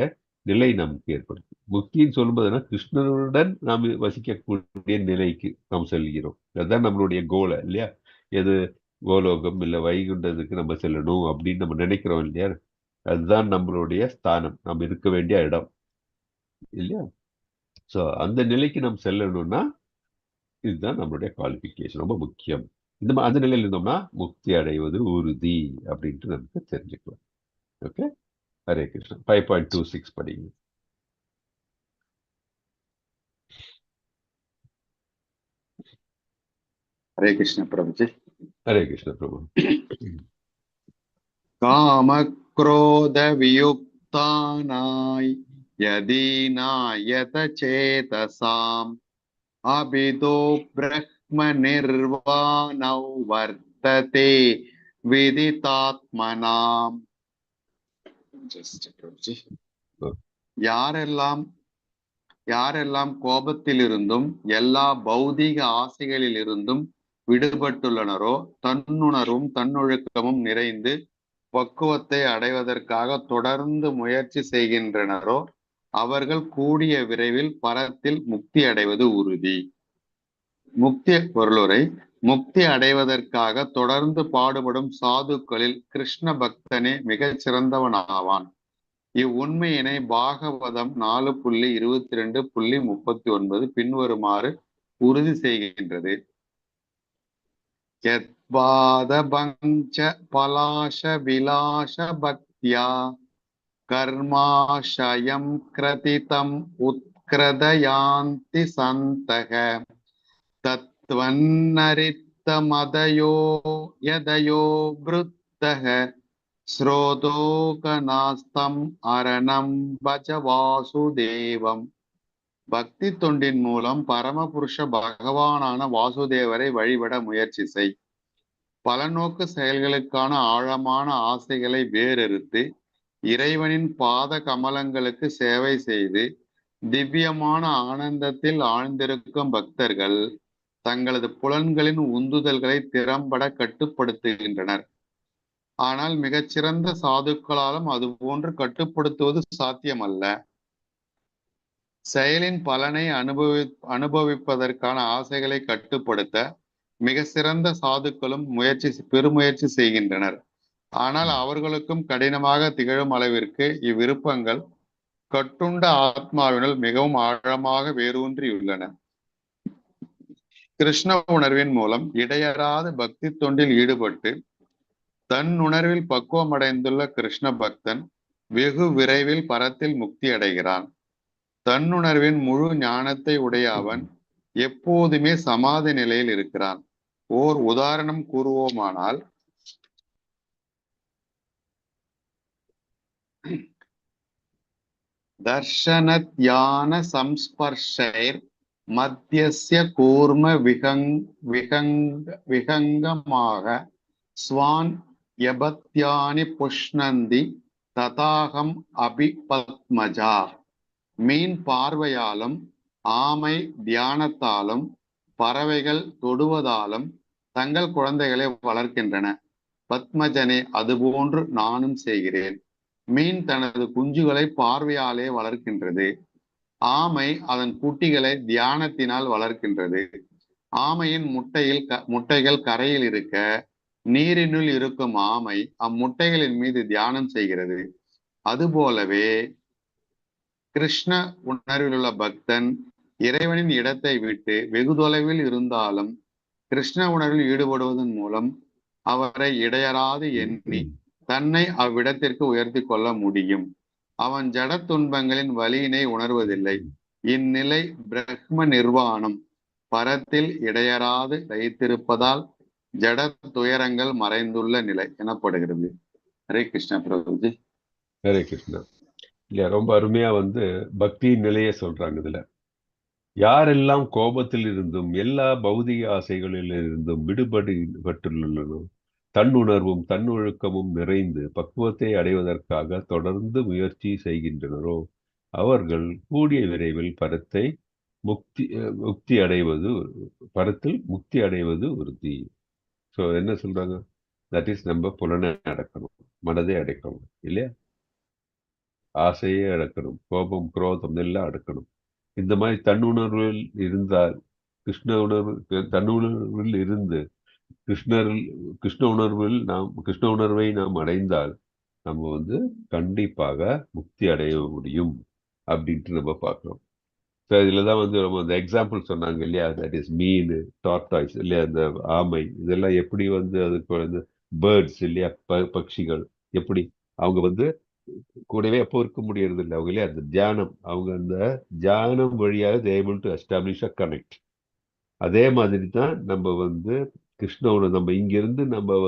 Speaker 1: நிலை நமக்கு ஏற்படும். முக்தின்னு சொல்லும்போதுன்னா கிருஷ்ணருடன் நாம் வசிக்கக்கூடிய நிலைக்கு நாம் செல்கிறோம். அதுதான் நம்மளுடைய கோலை இல்லையா? எது கோலோகம் இல்லை வைகுண்டத்துக்கு நம்ம செல்லணும் அப்படின்னு நம்ம நினைக்கிறோம் இல்லையா? அதுதான் நம்மளுடைய ஸ்தானம், நாம் இருக்க வேண்டிய இடம் இல்லையா? ஸோ அந்த நிலைக்கு நாம் செல்லணும்னா இதுதான் நம்மளுடைய குவாலிஃபிகேஷன், ரொம்ப முக்கியம். அந்த நிலையில் இருந்தோம்னா முக்தி அடைவது உறுதி அப்படின்ட்டு நமக்கு தெரிஞ்சுக்கலாம். ஓகே, ஹரே கிருஷ்ணா. 5.26 படிங்க.
Speaker 4: ஹரே கிருஷ்ண பிரபுஜி.
Speaker 1: ஹரே கிருஷ்ண பிரபு.
Speaker 4: காம क्रोध वियुक्तानाय यदीनायत चेतसाम् अभितो ब्रह्म निर्वाणौ वर्तते विदितात्मनाम्. யாரெல்லாம் கோபத்திலிருந்தும் எல்லா பௌதீக ஆசைகளிலிருந்தும் விடுபட்டுள்ளனரோ, தன்னுணர்வும் தன்னொழுக்கமும் நிறைந்து பக்குவத்தை அடைவதற்காக தொடர்ந்து முயற்சி செய்கின்றனரோ, அவர்கள் கூடிய விரைவில் பரத்தில் முக்தி அடைவது உறுதி. முக்தி பொருளுரை: முக்தி அடைவதற்காக தொடர்ந்து பாடுபடும் சாதுக்களில் கிருஷ்ண பக்தனே மிகச் சிறந்தவனாவான். இவ்வுண்மையினை பாகவதம் 4.22.39 பின்வருமாறு உறுதி செய்கின்றது. யத்வாதபஞ்ச பலாஷ விலாஷ பக்தியா கர்மாஷயம் கிரதிதம் உத்கிரதயாந்தி சந்தக தத்வன்னரித்தமதயோ யதயோ ப்ருத்தக ஸ்ரோதோகநாஸ்தம் அரணம் பஜ வாசுதேவம். பக்தி தொண்டின் மூலம் பரமபுருஷ பகவானான வாசுதேவரை வழிபட முயற்சி செய். பலநோக்கு செயல்களுக்கான ஆழமான ஆசைகளை வேறறுத்து இறைவனின் பாத கமலங்களுக்கு சேவை செய்து திவ்யமான ஆனந்தத்தில் ஆழ்ந்திருக்கும் பக்தர்கள் தங்களது புலன்களின் உந்துதல்களை திறம்பட கட்டுப்படுத்துகின்றனர். ஆனால் மிகச்சிறந்த சாதுக்களாலும் அதுபோன்று கட்டுப்படுத்துவது சாத்தியமல்ல. செயலின் பலனை அனுபவிப்பதற்கான ஆசைகளை கட்டுப்படுத்த மிக சிறந்த சாதுக்களும் பெருமுயற்சி செய்கின்றனர். ஆனால் அவர்களுக்கும் கடினமாக திகழும் அளவிற்கு இவ்விருப்பங்கள் கட்டுண்ட ஆத்மாவினுள் மிகவும் ஆழமாக வேரூன்றியுள்ளன. கிருஷ்ண உணர்வின் மூலம் இடையறாது பக்தி தொண்டில் ஈடுபட்டு தன் உணர்வில் பக்குவமடைந்துள்ள கிருஷ்ண பக்தன் வெகு விரைவில் பரத்தில் முக்தி அடைகிறான். தன்னுணர்வின் முழு ஞானத்தை உடைய அவன் எப்போதுமே சமாதி நிலையில் இருக்கிறான். ஓர் உதாரணம் கூறுவோமானால், தர்ஷனத்யான சம்ஸ்பர்ஷைர் மத்தியஸ்ய கூர்ம விஹங்கமாக ஸ்வான் யபத்யானி புஷ்ணந்தி ததாகம் அபிபத்மஜா. மீன் பார்வையாலும் ஆமை தியானத்தாலும் பறவைகள் தொடுவதாலும் தங்கள் குழந்தைகளை வளர்க்கின்றன. பத்மஜனே, அதுபோன்று நானும் செய்கிறேன். மீன் தனது குஞ்சுகளை பார்வையாலே வளர்க்கின்றது. ஆமை அதன் குட்டிகளை தியானத்தினால் வளர்க்கின்றது. ஆமையின் முட்டைகள் கரையில் இருக்க நீரினுள் இருக்கும் ஆமை அம்முட்டைகளின் மீது தியானம் செய்கிறது. அதுபோலவே கிருஷ்ண உணர்வில் உள்ள பக்தன் இறைவனின் இடத்தை விட்டு வெகு தொலைவில் இருந்தாலும் கிருஷ்ண உணர்வில் ஈடுபடுவதன் மூலம் அவரை இடையறாது எண்ணி தன்னை அவ்விடத்திற்கு உயர்த்தி கொள்ள முடியும். அவன் ஜட துன்பங்களின் வலியினை உணர்வதில்லை. இந்நிலை பிரம்ம நிர்வாணம், பரத்தில் இடையறாது வைத்திருப்பதால் ஜட துயரங்கள் மறைந்துள்ள நிலை எனப்படுகிறது. ஹரே கிருஷ்ணா பிரபுஜி.
Speaker 1: ஹரே கிருஷ்ணா. இல்லையா, ரொம்ப அருமையா பக்தி நிலையை சொல்றாங்க இதுல. யாரெல்லாம் கோபத்தில் இருந்தும் எல்லா பௌதிக ஆசைகளிலிருந்தும் விடுபட்டுள்ளனோ, தன்னுணர்வும் தன்னொழுக்கமும் நிறைந்து பக்குவத்தை அடைவதற்காக தொடர்ந்து முயற்சி செய்கின்றனரோ, அவர்கள் கூடிய விரைவில் முக்தி அடைவது முக்தி அடைவது உறுதி. ஸோ என்ன சொல்றாங்க? தட் இஸ் நம்ம புலனை அடக்கணும், மனதை அடக்கணும் இல்லையா? ஆசையே அடக்கணும், கோபம் குரோதம் எல்லாம் அடக்கணும். இந்த மாதிரி தன்னுணர்வில் இருந்தால், தன்னுணர்வில் இருந்து கிருஷ்ண உணர்வை நாம் அடைந்தால் நம்ம கண்டிப்பாக முக்தி அடைய முடியும் அப்படின்ட்டு நம்ம பார்க்கிறோம். ஸோ இதில் தான் நம்ம அந்த எக்ஸாம்பிள் சொன்னாங்க இல்லையா, தட் இஸ் மீன், டார்டாய்ஸ் இல்லையா, அந்த ஆமை, இதெல்லாம் எப்படி அதுக்கு பேர்ட்ஸ் இல்லையா, பட்சிகள் எப்படி அவங்க கூடவே எப்போ இருக்க முடியறது இல்லை அவங்க இல்லையா, அந்த தியானம், அவங்க அந்த தியானம் வழியாக they able to establish a connect. அதே மாதிரி தான் நம்ம கிருஷ்ண உணர்வு, நம்ம இங்கிருந்து நம்ம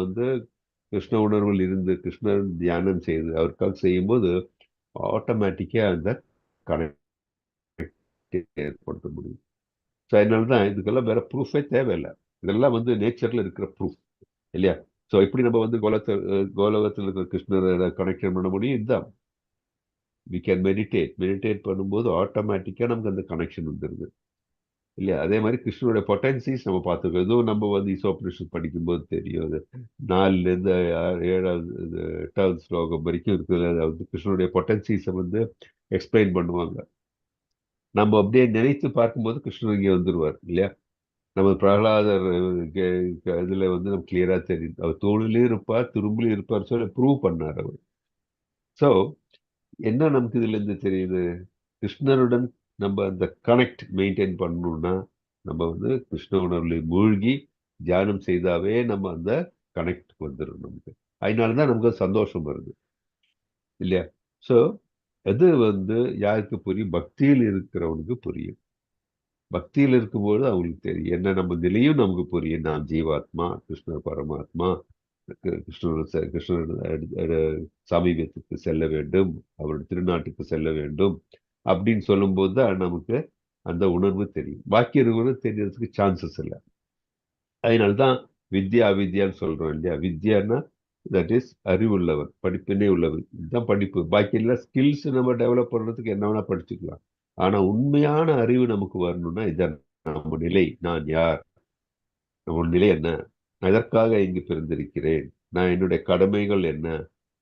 Speaker 1: கிருஷ்ண உணர்வில் இருந்து கிருஷ்ணன் தியானம் செய்து அவருக்காக செய்யும்போது ஆட்டோமேட்டிக்கா அந்த கனெக்ட் ஏற்படுத்த முடியும். ஸோ அதனால தான் இதுக்கெல்லாம் வேற ப்ரூஃபே தேவையில்லை. இதெல்லாம் நேச்சர்ல இருக்கிற ப்ரூஃப் இல்லையா? ஸோ எப்படி நம்ம கோலோகத்தில் இருக்கிற கிருஷ்ணரை கனெக்ஷன் பண்ண முடியும்? இதுதான் வி கேன் மெடிடேட் பண்ணும்போது ஆட்டோமேட்டிக்காக நமக்கு அந்த கனெக்ஷன் வந்துடுது இல்லையா? அதே மாதிரி கிருஷ்ணனுடைய பொட்டன்சிஸ் நம்ம பார்த்துக்கோ. எதுவும் நம்ம ஈசோபனிஷத் படிக்கும்போது தெரியும், அது 4லேருந்து 7வது 8வது ஸ்லோகம் வரைக்கும் இருக்குது. அதாவது கிருஷ்ணனுடைய பொட்டன்சிஸை எக்ஸ்பிளைன் பண்ணுவாங்க. நம்ம அப்படியே நினைத்து பார்க்கும்போது கிருஷ்ணன் இங்கே வந்துடுவார் இல்லையா? நம்ம பிரகலாதர் இதுல நம்ம கிளியரா தெரியுது, அவர் தோளிலையும் இருப்பார் துரும்புலையும் இருப்பார் சொல்லி ப்ரூவ் பண்ணார் அவர். ஸோ என்ன நமக்கு இதுல இருந்து தெரியுது? கிருஷ்ணருடன் நம்ம அந்த கனெக்ட் மெயின்டைன் பண்ணணும்னா நம்ம கிருஷ்ண உணர்வுல மூழ்கி தியானம் செய்தாவே நம்ம அந்த கனெக்ட் வந்துடும் நமக்கு. அதனாலதான் நமக்கு சந்தோஷம் வருது இல்லையா? ஸோ அது யாருக்கு புரியும்? பக்தியில் இருக்கிறவனுக்கு புரியும். பக்தியில் இருக்கும்போது அவங்களுக்கு தெரியும் என்ன நம்ம நிலையும் நமக்கு புரியும். நான் ஜீவாத்மா, கிருஷ்ணர் பரமாத்மா, கிருஷ்ணர் சமீபத்துக்கு செல்ல வேண்டும், அவருடைய திருநாட்டுக்கு செல்ல வேண்டும் அப்படின்னு சொல்லும்போது தான் நமக்கு அந்த உணர்வு தெரியும். பாக்கி இருக்கிறது தெரியறதுக்கு சான்சஸ் இல்லை. அதனால்தான் வித்யா அவித்யான்னு சொல்றோம் இல்லையா? வித்யான்னா தட் இஸ் அறிவுள்ளவன், படிப்பினே உள்ளவன், இதுதான் படிப்பு. பாக்கி எல்லாம் ஸ்கில்ஸ் நம்ம டெவலப் பண்றதுக்கு என்ன வேணா படிச்சுக்கலாம். ஆனா உண்மையான அறிவு நமக்கு வரணும்னா இதான் நம்ம நிலை. நான் யார், நம்ம நிலை என்ன, நான் எதற்காக இங்கு பிறந்திருக்கிறேன், நான் என்னுடைய கடமைகள் என்ன,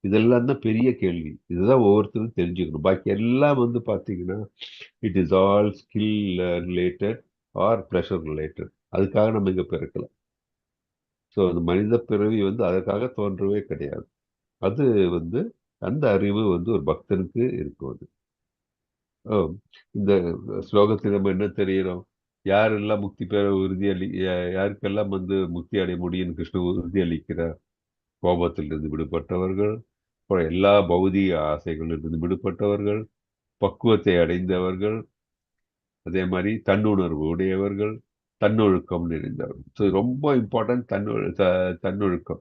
Speaker 1: இதெல்லாம் தான் பெரிய கேள்வி. இதுதான் ஒவ்வொருத்தரும் தெரிஞ்சுக்கணும். பாக்கி எல்லாம் பாத்தீங்கன்னா it is all skill related or pleasure related. அதுக்காக நம்ம இங்க பிறக்கல. ஸோ அந்த மனித பிறவி அதற்காக தோன்றவே கிடையாது. அது அந்த அறிவு ஒரு பக்தனுக்கு இருக்கும். அது இந்த ஸ்லோகத்தில் நம்ம என்ன தெரிகிறோம்? யாரெல்லாம் முக்தி பெற யாருக்கெல்லாம் முக்தி அடைய முடியும் கிருஷ்ண உறுதி அளிக்கிறார்? கோபத்திலிருந்து விடுபட்டவர்கள், அப்புறம் எல்லா பௌதிக ஆசைகளிலிருந்து விடுபட்டவர்கள், பக்குவத்தை அடைந்தவர்கள், அதே மாதிரி தன்னுணர்வு உடையவர்கள், தன்னொழுக்கம் நிறைந்தவர்கள். ஸோ ரொம்ப இம்பார்ட்டன்ட் தன்னொழுக்கம்.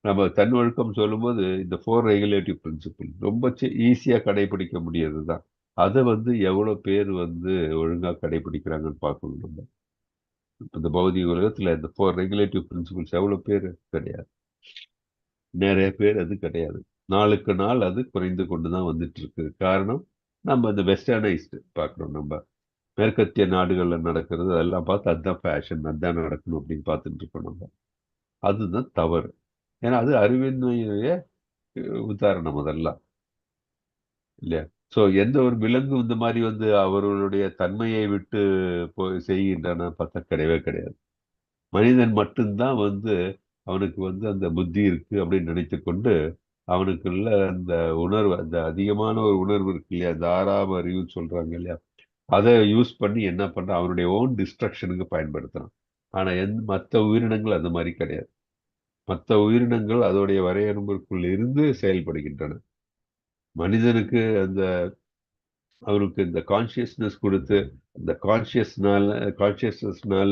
Speaker 1: நம்ம தன்னொழுக்கம் சொல்லும்போது இந்த 4 ரெகுலேட்டிவ் பிரின்சிபிள் ரொம்ப ஈஸியாக கடைபிடிக்க முடியாது தான். அதை எவ்வளோ பேர் ஒழுங்காக கடைபிடிக்கிறாங்கன்னு பார்க்கணும். நம்ம இந்த பௌதிக உலகத்தில் இந்த 4 ரெகுலேட்டிவ் பிரின்சிபிள்ஸ் எவ்வளோ பேர் கிடையாது. நிறைய பேர் அது கிடையாது. நாளுக்கு நாள் அது குறைந்து கொண்டு தான் வந்துட்டு இருக்கு. காரணம் நம்ம இந்த வெஸ்டர்னைஸ்டு பார்க்குறோம். நம்ம மேற்கத்திய நாடுகளில் நடக்கிறது அதெல்லாம் பார்த்து அதுதான் ஃபேஷன், அதுதான் நடக்கணும் அப்படின்னு பார்த்துட்டு இருக்கோம். நம்ம அதுதான் தவறு. ஏன்னா அது அறிவின்மையுடைய உதாரணம் அதெல்லாம் இல்லையா? ஸோ எந்த ஒரு விலங்கு இந்த மாதிரி அவர்களுடைய தன்மையை விட்டு செய்கின்றன பார்த்தா கிடையவே கிடையாது. மனிதன் மட்டும்தான் அவனுக்கு அந்த புத்தி இருக்கு அப்படின்னு நினைத்து கொண்டு அவனுக்குள்ள அந்த உணர்வு, அந்த அதிகமான ஒரு உணர்வு இருக்கு இல்லையா, அந்த 6ஆம் அறிவுன்னு சொல்றாங்க இல்லையா, அதை யூஸ் பண்ணி என்ன பண்றான், அவனுடைய ஓன் டிஸ்ட்ரக்ஷனுக்கு பயன்படுத்துறான். ஆனா மற்ற உயிரினங்கள் அந்த மாதிரி கிடையாது. மற்ற உயிரினங்கள் அதோடைய வரையறுப்புக்குள் இருந்து செயல்படுகின்றன. மனிதனுக்கு அவருக்கு இந்த கான்சியஸ்னஸ் கொடுத்து அந்த கான்சியஸ்னஸ்னால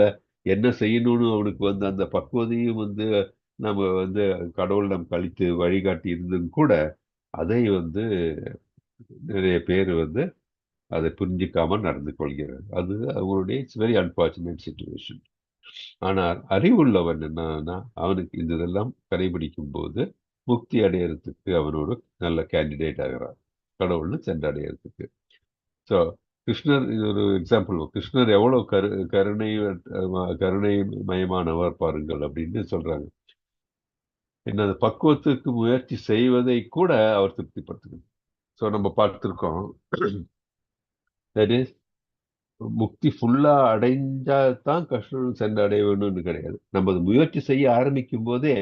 Speaker 1: என்ன செய்யணும்னு அவனுக்கு அந்த பக்குவதையும் நம்ம கடவுள் நம் கழித்து வழிகாட்டி இருந்தும் கூட அதை நிறைய பேர் அதை புரிஞ்சிக்காம நடந்து கொள்கிறார். அது அவருடைய இட்ஸ் வெரி அன்பார்ச்சுனேட் சிச்சுவேஷன். ஆனால் அறிவுள்ளவன் என்னன்னா, அவனுக்கு இந்த இதெல்லாம் கடைபிடிக்கும் போது முக்தி அடையறதுக்கு அவனோட நல்ல கேண்டிடேட் ஆகிறான், கடவுள்னு சென்றடையறதுக்கு. ஸோ கிருஷ்ணர், இது ஒரு எக்ஸாம்பிள். கிருஷ்ணர் எவ்வளவு கருணை மயமானவர் பாருங்கள் அப்படின்னு சொல்றாங்க. என்ன, அந்த பக்குவத்துக்கு முயற்சி செய்வதை கூட அவர் திருப்திப்படுத்தணும். ஸோ நம்ம பார்த்துருக்கோம், தட் இஸ் முக்தி ஃபுல்லா அடைஞ்சா தான் கிருஷ்ணன் சென்று அடைய வேணும்னு கிடையாது. நம்ம அது முயற்சி செய்ய ஆரம்பிக்கும் போதே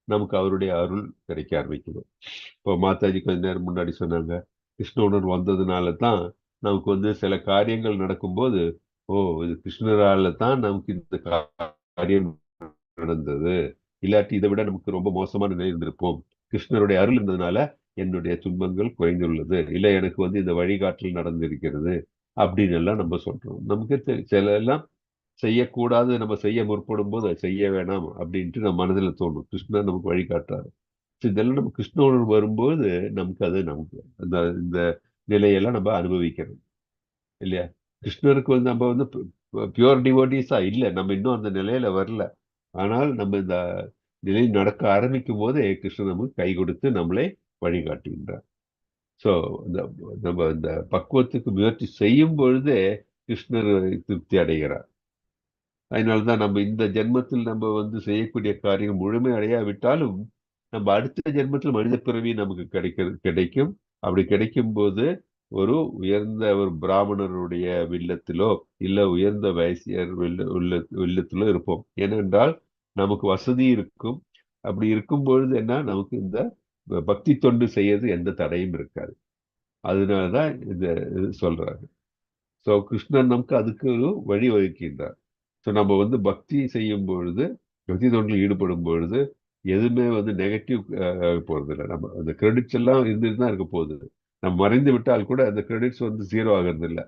Speaker 1: நமக்கு அவருடைய அருள் கிடைக்க ஆரம்பிக்கணும். இப்போ மாதாஜி கொஞ்ச நேரம் முன்னாடி சொன்னாங்க, கிருஷ்ண உணர்வு வந்ததுனால தான் நமக்கு வந்து சில காரியங்கள் நடக்கும்போது, ஓ இது கிருஷ்ணரால தான் நமக்கு இந்த காரியம் நடந்தது, இல்லாட்டி இதை விட நமக்கு ரொம்ப மோசமான நிலை இருந்திருப்போம், கிருஷ்ணருடைய அருள் இருந்ததுனால என்னுடைய துன்பங்கள் குறைந்துள்ளது, இல்லை எனக்கு வந்து இந்த வழிகாட்டல் நடந்திருக்கிறது அப்படின்னு எல்லாம் நம்ம சொல்றோம். நமக்கு சில எல்லாம் செய்யக்கூடாது, நம்ம செய்ய முற்படும் போது அதை செய்ய வேணாம் அப்படின்ட்டு நம்ம மனதில் தோணும். கிருஷ்ணர் நமக்கு வழிகாட்டுறாரு. இதெல்லாம் நம்ம கிருஷ்ண உணர்வு வரும்போது நமக்கு அந்த இந்த நிலையெல்லாம் நம்ம அனுபவிக்கிறோம் இல்லையா. கிருஷ்ணருக்கு வந்து நம்ம வந்து பியூர் டிவோட்டிஸா இல்லை, நம்ம இன்னும் அந்த நிலையில வரல. ஆனால் நம்ம இந்த நிலை நடக்க ஆரம்பிக்கும் போதே கிருஷ்ணர் நமக்கு கை கொடுத்து நம்மளை வழிகாட்டுகின்றார். ஸோ நம்ம இந்த பக்குவத்துக்கு முயற்சி செய்யும் பொழுதே கிருஷ்ணர் திருப்தி அடைகிறார். அதனால்தான் நம்ம இந்த ஜென்மத்தில் நம்ம வந்து செய்யக்கூடிய காரியம் முழுமை அடையாவிட்டாலும் நம்ம அடுத்த ஜென்மத்தில் மனித பிறவி நமக்கு கிடைக்கும். அப்படி கிடைக்கும் போது ஒரு உயர்ந்த ஒரு பிராமணருடைய வில்லத்திலோ இல்ல உயர்ந்த வைசியர் வில்லத்திலோ இருப்போம். ஏனென்றால் நமக்கு வசதி இருக்கும். அப்படி இருக்கும் பொழுது என்ன, நமக்கு இந்த பக்தி தொண்டு செய்யறது எந்த தடையும் இருக்காது. அதனாலதான் இந்த சொல்றாங்க. ஸோ கிருஷ்ணன் நமக்கு அதுக்கு ஒரு வழி வகுக்கின்றார். ஸோ நம்ம வந்து பக்தி செய்யும் பொழுது, பக்தி தொண்டில் ஈடுபடும் பொழுது எதுவுமே வந்து நெகட்டிவ் போறது இல்லை. நம்ம அந்த கிரெடிட்ஸ் எல்லாம் இருந்துட்டு தான் இருக்க போகுது. நம்ம மறைந்து விட்டால் கூட அந்த கிரெடிட்ஸ் வந்து ஜீரோ ஆகிறது இல்லை.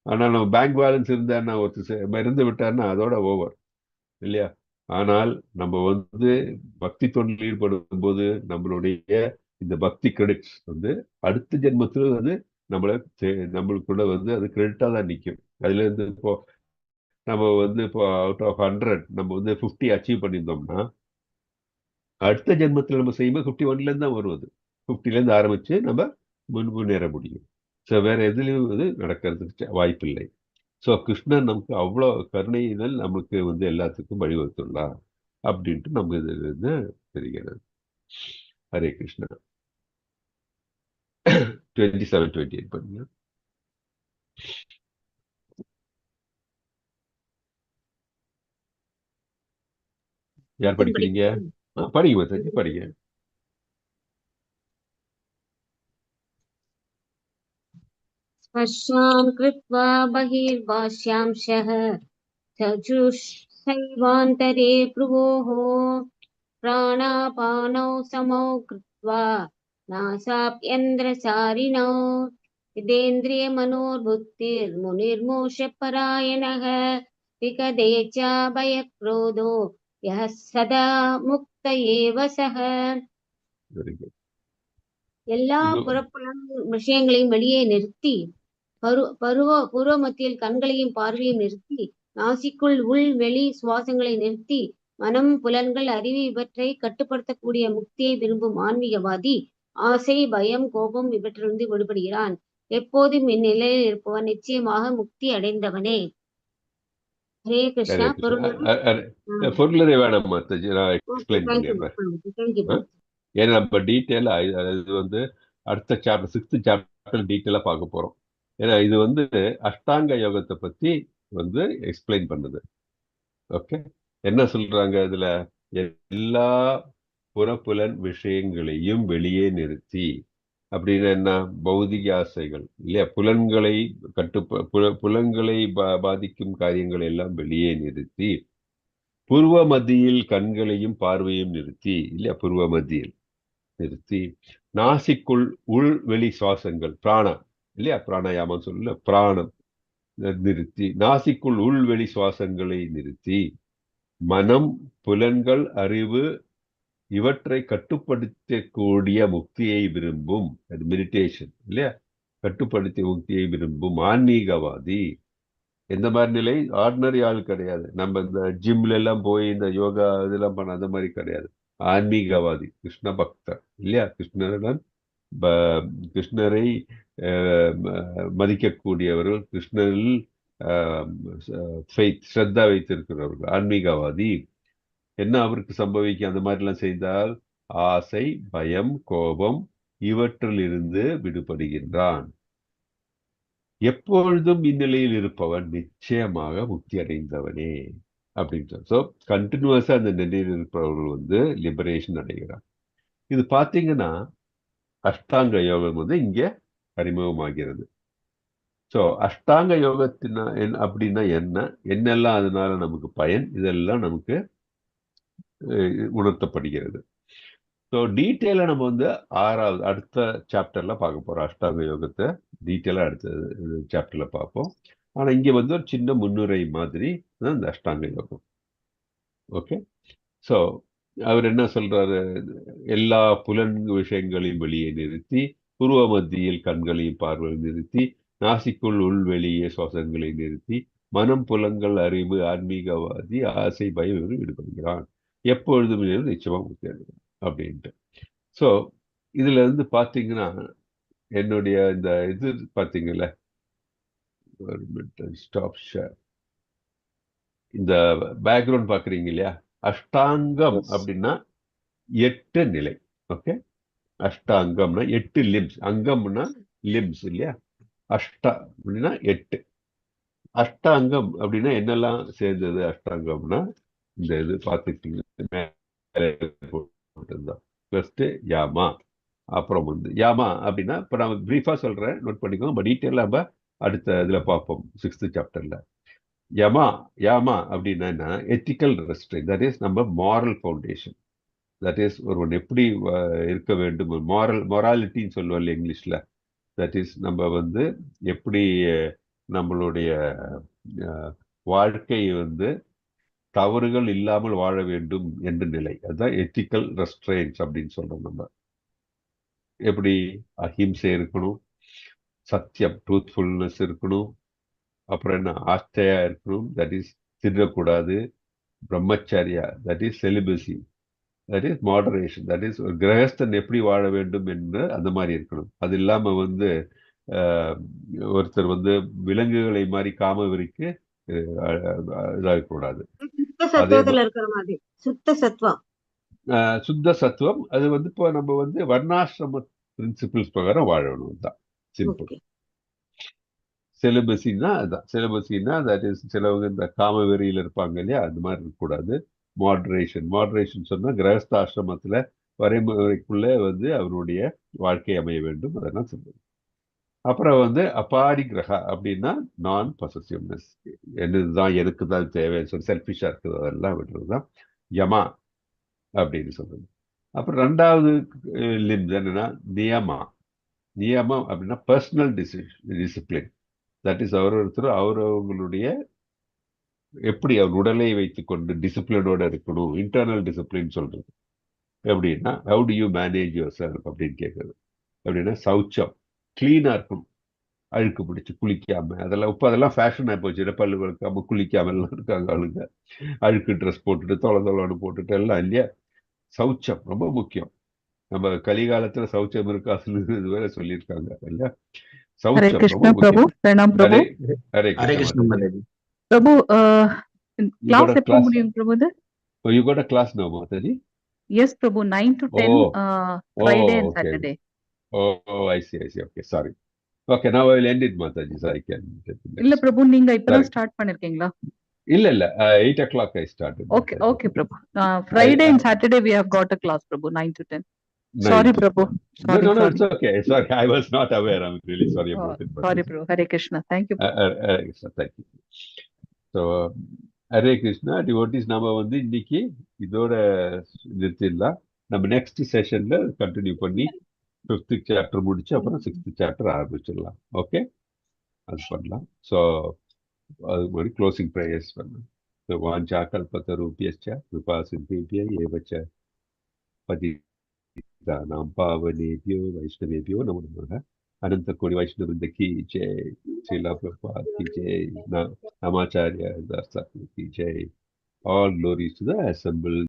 Speaker 1: ஆனால் நம்ம பேங்க் பேலன்ஸ் இருந்தாருன்னா, ஒருத்தர் இருந்து விட்டாருன்னா அதோட ஓவர் இல்லையா. ஆனால் நம்ம வந்து பக்தி தொண்டில் ஈடுபடும் போது நம்மளுடைய இந்த பக்தி கிரெடிட்ஸ் வந்து அடுத்த ஜென்மத்தில் வந்து நம்மளுக்குள்ள வந்து அது கிரெடிட்டா தான் நிற்கும். அதுல இருந்து இப்போ நம்ம வந்து இப்போ அவுட் ஆஃப் 100 நம்ம வந்து 50 அச்சீவ் பண்ணியிருந்தோம்னா, அடுத்த ஜென்மத்தில் நம்ம செய்யும்போது 51லேருந்து தான் வருவது. 50லேருந்து ஆரம்பிச்சு நம்ம முன்னேற முடியும். ஸோ வேற எதுலையும் வந்து நடக்கிறதுக்கு வாய்ப்பில்லை. ஸோ கிருஷ்ணன் நமக்கு அவ்வளோ கருணையினால் நமக்கு வந்து எல்லாத்துக்கும் வழிவகுத்துள்ளார் அப்படின்ட்டு நம்ம இதுல இருந்து தெரிகிறது. ஹரே கிருஷ்ணா. 27-28 பண்ணுங்க. யார் படிக்கிறீங்க? படிங்க மாதாஜி, படிங்க.
Speaker 2: ஸ்பர்ஷான் கிருத்வா பகிர்பாஷ்யாம்சः சஜுஷைவாந்தரே ப்ருவோः பிராணாபானौ சமௌ கிருத்வா நாசாப்யந்திரசாரிணோ இதேந்திரிய மனோர்புத்திர் முனிர்மோஷ பராயணः விகதேச்ச பயக்ரோதோ யः சதா முக்த ஏவ சஹ.
Speaker 1: Very good.
Speaker 2: எல்லா புறப்புலம் விஷயங்களையும் வெளியே நிறுத்தி புருவ மத்தியில் கண்களையும் பார்வையும் நிறுத்தி நாசிக்குள் உள் வெளி சுவாசங்களை நிறுத்தி மனம் புலன்கள் அறிவு இவற்றை கட்டுப்படுத்தக்கூடிய முக்தியை விரும்பும் ஆன்மீகவாதி ஆசை பயம் கோபம் இவற்றிலிருந்து விடுபடுகிறான். எப்போதும் இந்நிலையில் இருப்பவன் நிச்சயமாக முக்தி அடைந்தவனே. ஹரே கிருஷ்ணா.
Speaker 1: பொருளரை வேணாம் மாதாஜி, நான் எக்ஸ்பிளைன் பண்ணிடுறேன். ஏன்னா நம்ம டீட்டெயிலா இது வந்து அடுத்த சாப்டர் 6th சாப்டர் டீட்டெயிலா பார்க்க போறோம். ஏன்னா இது வந்து அஷ்டாங்க யோகத்தை பத்தி வந்து எக்ஸ்பிளைன் பண்ணுது. ஓகே, என்ன சொல்றாங்க இதுல, எல்லா புறப்புலன் விஷயங்களையும் வெளியே நிறுத்தி, அப்படின்னு என்ன, பௌதிக ஆசைகள் இல்லையா, புலன்களை புலன்களை பாதிக்கும் காரியங்களை எல்லாம் வெளியே நிறுத்தி, பூர்வ மத்தியில் கண்களையும் பார்வையும் நிறுத்தி இல்லையா, பூர்வ மத்தியில் நிறுத்தி, நாசிக்குள் உள் வெளி சுவாசங்கள் பிராணம் இல்லையா, பிராணாயாமம் சொல்லல, பிராணம் நிறுத்தி, நாசிக்குள் உள்வெளி சுவாசங்களை நிறுத்தி, மனம் புலன்கள் அறிவு இவற்றை கட்டுப்படுத்தக்கூடிய முக்தியை விரும்பும், அது மெடிடேஷன் இல்லையா. கட்டுப்படுத்தி முக்தியை விரும்பும் ஆன்மீகவாதி. எந்த மாதிரி நிலை? ஆர்டினரி ஆள் கிடையாது. நம்ம இந்த ஜிம்ல எல்லாம் போய் இந்த யோகா இதெல்லாம் பண்ண அந்த மாதிரி கிடையாது. ஆன்மீகவாதி, கிருஷ்ண பக்தர் இல்லையா? கிருஷ்ணரை மதிக்கக்கூடியவர்கள், கிருஷ்ணரில் ஸ்ரத்தா வைத்திருக்கிறவர்கள் ஆன்மீகவாதி. என்ன அவருக்கு சம்பவிக்கும் அந்த மாதிரிலாம் செய்தால்? ஆசை, பயம், கோபம் இவற்றிலிருந்து விடுபடுகின்றான். எப்பொழுதும் இந்நிலையில் இருப்பவன் நிச்சயமாக முக்தி அடைந்தவனே அப்படின்னு. ஸோ கண்டினியூஸா அந்த நிலையில் இருப்பவர்கள் லிபரேஷன் அடைகிறான். இது பார்த்தீங்கன்னா அஷ்டாங்க யோகம் இங்க அறிமுகமாகிறது. ஸோ அஷ்டாங்க யோகத்தினா அப்படின்னா என்னெல்லாம் அதனால நமக்கு பயன், இதெல்லாம் நமக்கு உணர்த்தப்படுகிறது. ஸோ டீட்டெயிலாக நம்ம அடுத்த சாப்டர்ல பார்க்க போறோம். அஷ்டாங்க யோகத்தை டீட்டெயிலாக அடுத்த சாப்டர்ல பார்ப்போம். ஆனா இங்க ஒரு சின்ன முன்னுரை மாதிரி தான் இந்த அஷ்டாங்க யோகம். ஓகே. ஸோ அவர் என்ன சொல்றாரு? எல்லா புலன் விஷயங்களையும் வெளியே நிறுத்தி, புருவ மத்தியில் கண்களையும் பார்வையில் நிறுத்தி, நாசிக்குள் உள்வெளியே சுவாசங்களை நிறுத்தி, மனம், புலங்கள், அறிவு, ஆன்மீகவாதி, ஆசை, பயம் விடுபடுகிறான். எப்பொழுதும் நிச்சயமா முக்தி அடைகிறான் அப்படின்ட்டு. ஸோ இதுல பாத்தீங்கன்னா என்னுடைய இந்த இது பாத்தீங்கல்ல, ஸ்டாப் ஷேர், இந்த பேக்ரவுண்ட் பாக்குறீங்க இல்லையா? அஷ்டாங்கம் அப்படின்னா 8 நிலை. ஓகே. அஷ்டாங்கம்னா 8 லிம்ஸ். அங்கம்னா லிம்ஸ் இல்லையா? அஷ்டா அப்படின்னா 8. அஷ்டாங்கம் அப்படின்னா என்னெல்லாம் சேர்ந்தது? அஷ்டாங்கம்னா இந்த இது பார்த்துட்டீங்க. ஃபர்ஸ்ட் யாமா, அப்புறம் யாமா அப்படின்னா இப்போ நான் பிரீஃபா சொல்றேன், நோட் பண்ணிக்கோங்க. பட் டீட்டெயிலாக நம்ம அடுத்த இதுல பார்ப்போம் 6th சாப்டர்ல. யாமா அப்படின்னா எத்திக்கல் ரெஸ்ட்ரிக்ட், தட் இஸ் நம்ம மாரல் ஃபவுண்டேஷன். தட் இஸ் ஒருவன் எப்படி இருக்க வேண்டும், மொராலிட்டின்னு சொல்லுவோம் இங்கிலீஷ்ல. தட் இஸ் நம்ம எப்படி நம்மளுடைய வாழ்க்கை தவறுகள் இல்லாமல் வாழ வேண்டும் என்ற நிலை. அதுதான் எத்திக்கல் ரெஸ்ட்ரெயின்ஸ் அப்படின்னு சொல்றோம். நம்ம எப்படி அஹிம்சை இருக்கணும், சத்தியம் ட்ரூத்ஃபுல்னஸ் இருக்கணும், அப்புறம் என்ன ஆஸ்தையா இருக்கணும், தட் இஸ் திருடக்கூடாது, brahmacharya that is celibacy, that is moderation, that is ஒரு கிரகஸ்தன் எப்படி வாழ வேண்டும் என்று அந்த மாதிரி இருக்கணும். அது இல்லாம ஒருத்தர் விலங்குகளை மாதிரி காமவெறிக்கு இதாகக்கூடாது.
Speaker 2: சுத்த
Speaker 1: சத்துவம் அது இப்போ நம்ம வர்ணாசிரம பிரின்சிபிள்ஸ் பிரகாரம் வாழணும் தான் சிம்பிள். சிலபஸின்னா அதுதான். சிலபஸின்னா தட் இஸ் சிலவங்க இந்த காமவெறியில் இருப்பாங்க இல்லையா, அது மாதிரி இருக்கக்கூடாது. மாடரேஷன் சொன்னா கிரகஸ்தாசிரமத்துல வரைமுறைக்குள்ளே அவருடைய வாழ்க்கை அமைய வேண்டும், அதெல்லாம் சொல்லுது. அப்புறம் அபாரி கிரகா அப்படின்னா நான் பொசசிவ்னஸ், என்னதுதான் எனக்கு தான் தேவைன்னு சொல்லி செல்ஃபிஷா இருக்குது அதெல்லாம் விடுறதுதான் யமா அப்படின்னு சொல்றது. அப்புறம் 2வது லிம்ஸ் என்னன்னா நியமம் அப்படின்னா பர்சனல் டிசிப்ளின். தட் இஸ் அவரவங்களுடைய எப்படி அவர் உடலை வைத்துக்கொண்டு டிசிப்ளினோட இருக்கணும். இன்டர்னல் டிசிப்ளின் சொல்றது எப்படின்னா how to you manage your self அப்படின்னு கேட்குறது. அப்படின்னா சௌச்சம், கிளீனா இருக்கணும், அழுக்கு பிடிச்சி குளிக்காம, அதெல்லாம் ஃபேஷன் ஆகி போச்சு. பல்லு வளர்க்காம குளிக்காம எல்லாம் இருக்காங்க ஆளுங்க, அழுக்கு ட்ரெஸ் போட்டுட்டு தொலைன்னு போட்டுட்டு எல்லாம் இல்லையா. சௌச்சம் ரொம்ப முக்கியம். நம்ம கலிகாலத்துல சௌச்சம் இருக்காதுன்னு வேற சொல்லியிருக்காங்க இல்லையா. சௌச்சம் ரொம்ப முக்கியம். ஹரே கிருஷ்ணா
Speaker 7: பிரபு. கிளாஸ் எப்போ முடியும் பிரபு?
Speaker 1: You got a class now, Mataji?
Speaker 7: Yes, Prabhu, 9 to 10, Friday and Saturday.
Speaker 1: Oh, I see. Okay, sorry. Okay, now I will end it, Mataji, so I can get the next.
Speaker 7: இல்ல பிரபு, நீங்க இப்பதான் ஸ்டார்ட் பண்ணிருக்கீங்களா?
Speaker 1: இல்ல 8 o'clock I started.
Speaker 7: Okay Prabhu. Friday and Saturday we have got a class, Prabhu, 9 to 10. Sorry Prabhu.
Speaker 1: No, it's okay. Sorry, I was not aware. I'm really sorry about it.
Speaker 7: Sorry Prabhu. Hare Krishna. Thank you.
Speaker 1: Hare Krishna. Thank you. So Hare Krishna devotees, நம்ம இன்னைக்கு இதோட நிறுத்திடலாம். நம்ம நெக்ஸ்ட் செஷன்ல கண்டினியூ பண்ணி 5th சாப்டர் முடிச்சு அப்புறம் 6th சாப்டர் ஆரம்பிச்சிடலாம். ஓகே, அது பண்ணலாம். ஸோ அது மாதிரி க்ளோசிங் ப்ரேயர்ஸ் பண்ணலாம். ஸோ வாஞ்சா கல்பத்தரூபியஸ்ச கிருபா சிந்தேபிய ஏவச்ச பதிதானாம் பாவனேபியோ வைஷ்ணவேபியோ நமோ நமः. Ananta Kodi Vaishnavrinda ki jai. Srila Prabhupada ki jai. Namacharya Dastakul ki jai. All glories to the assembled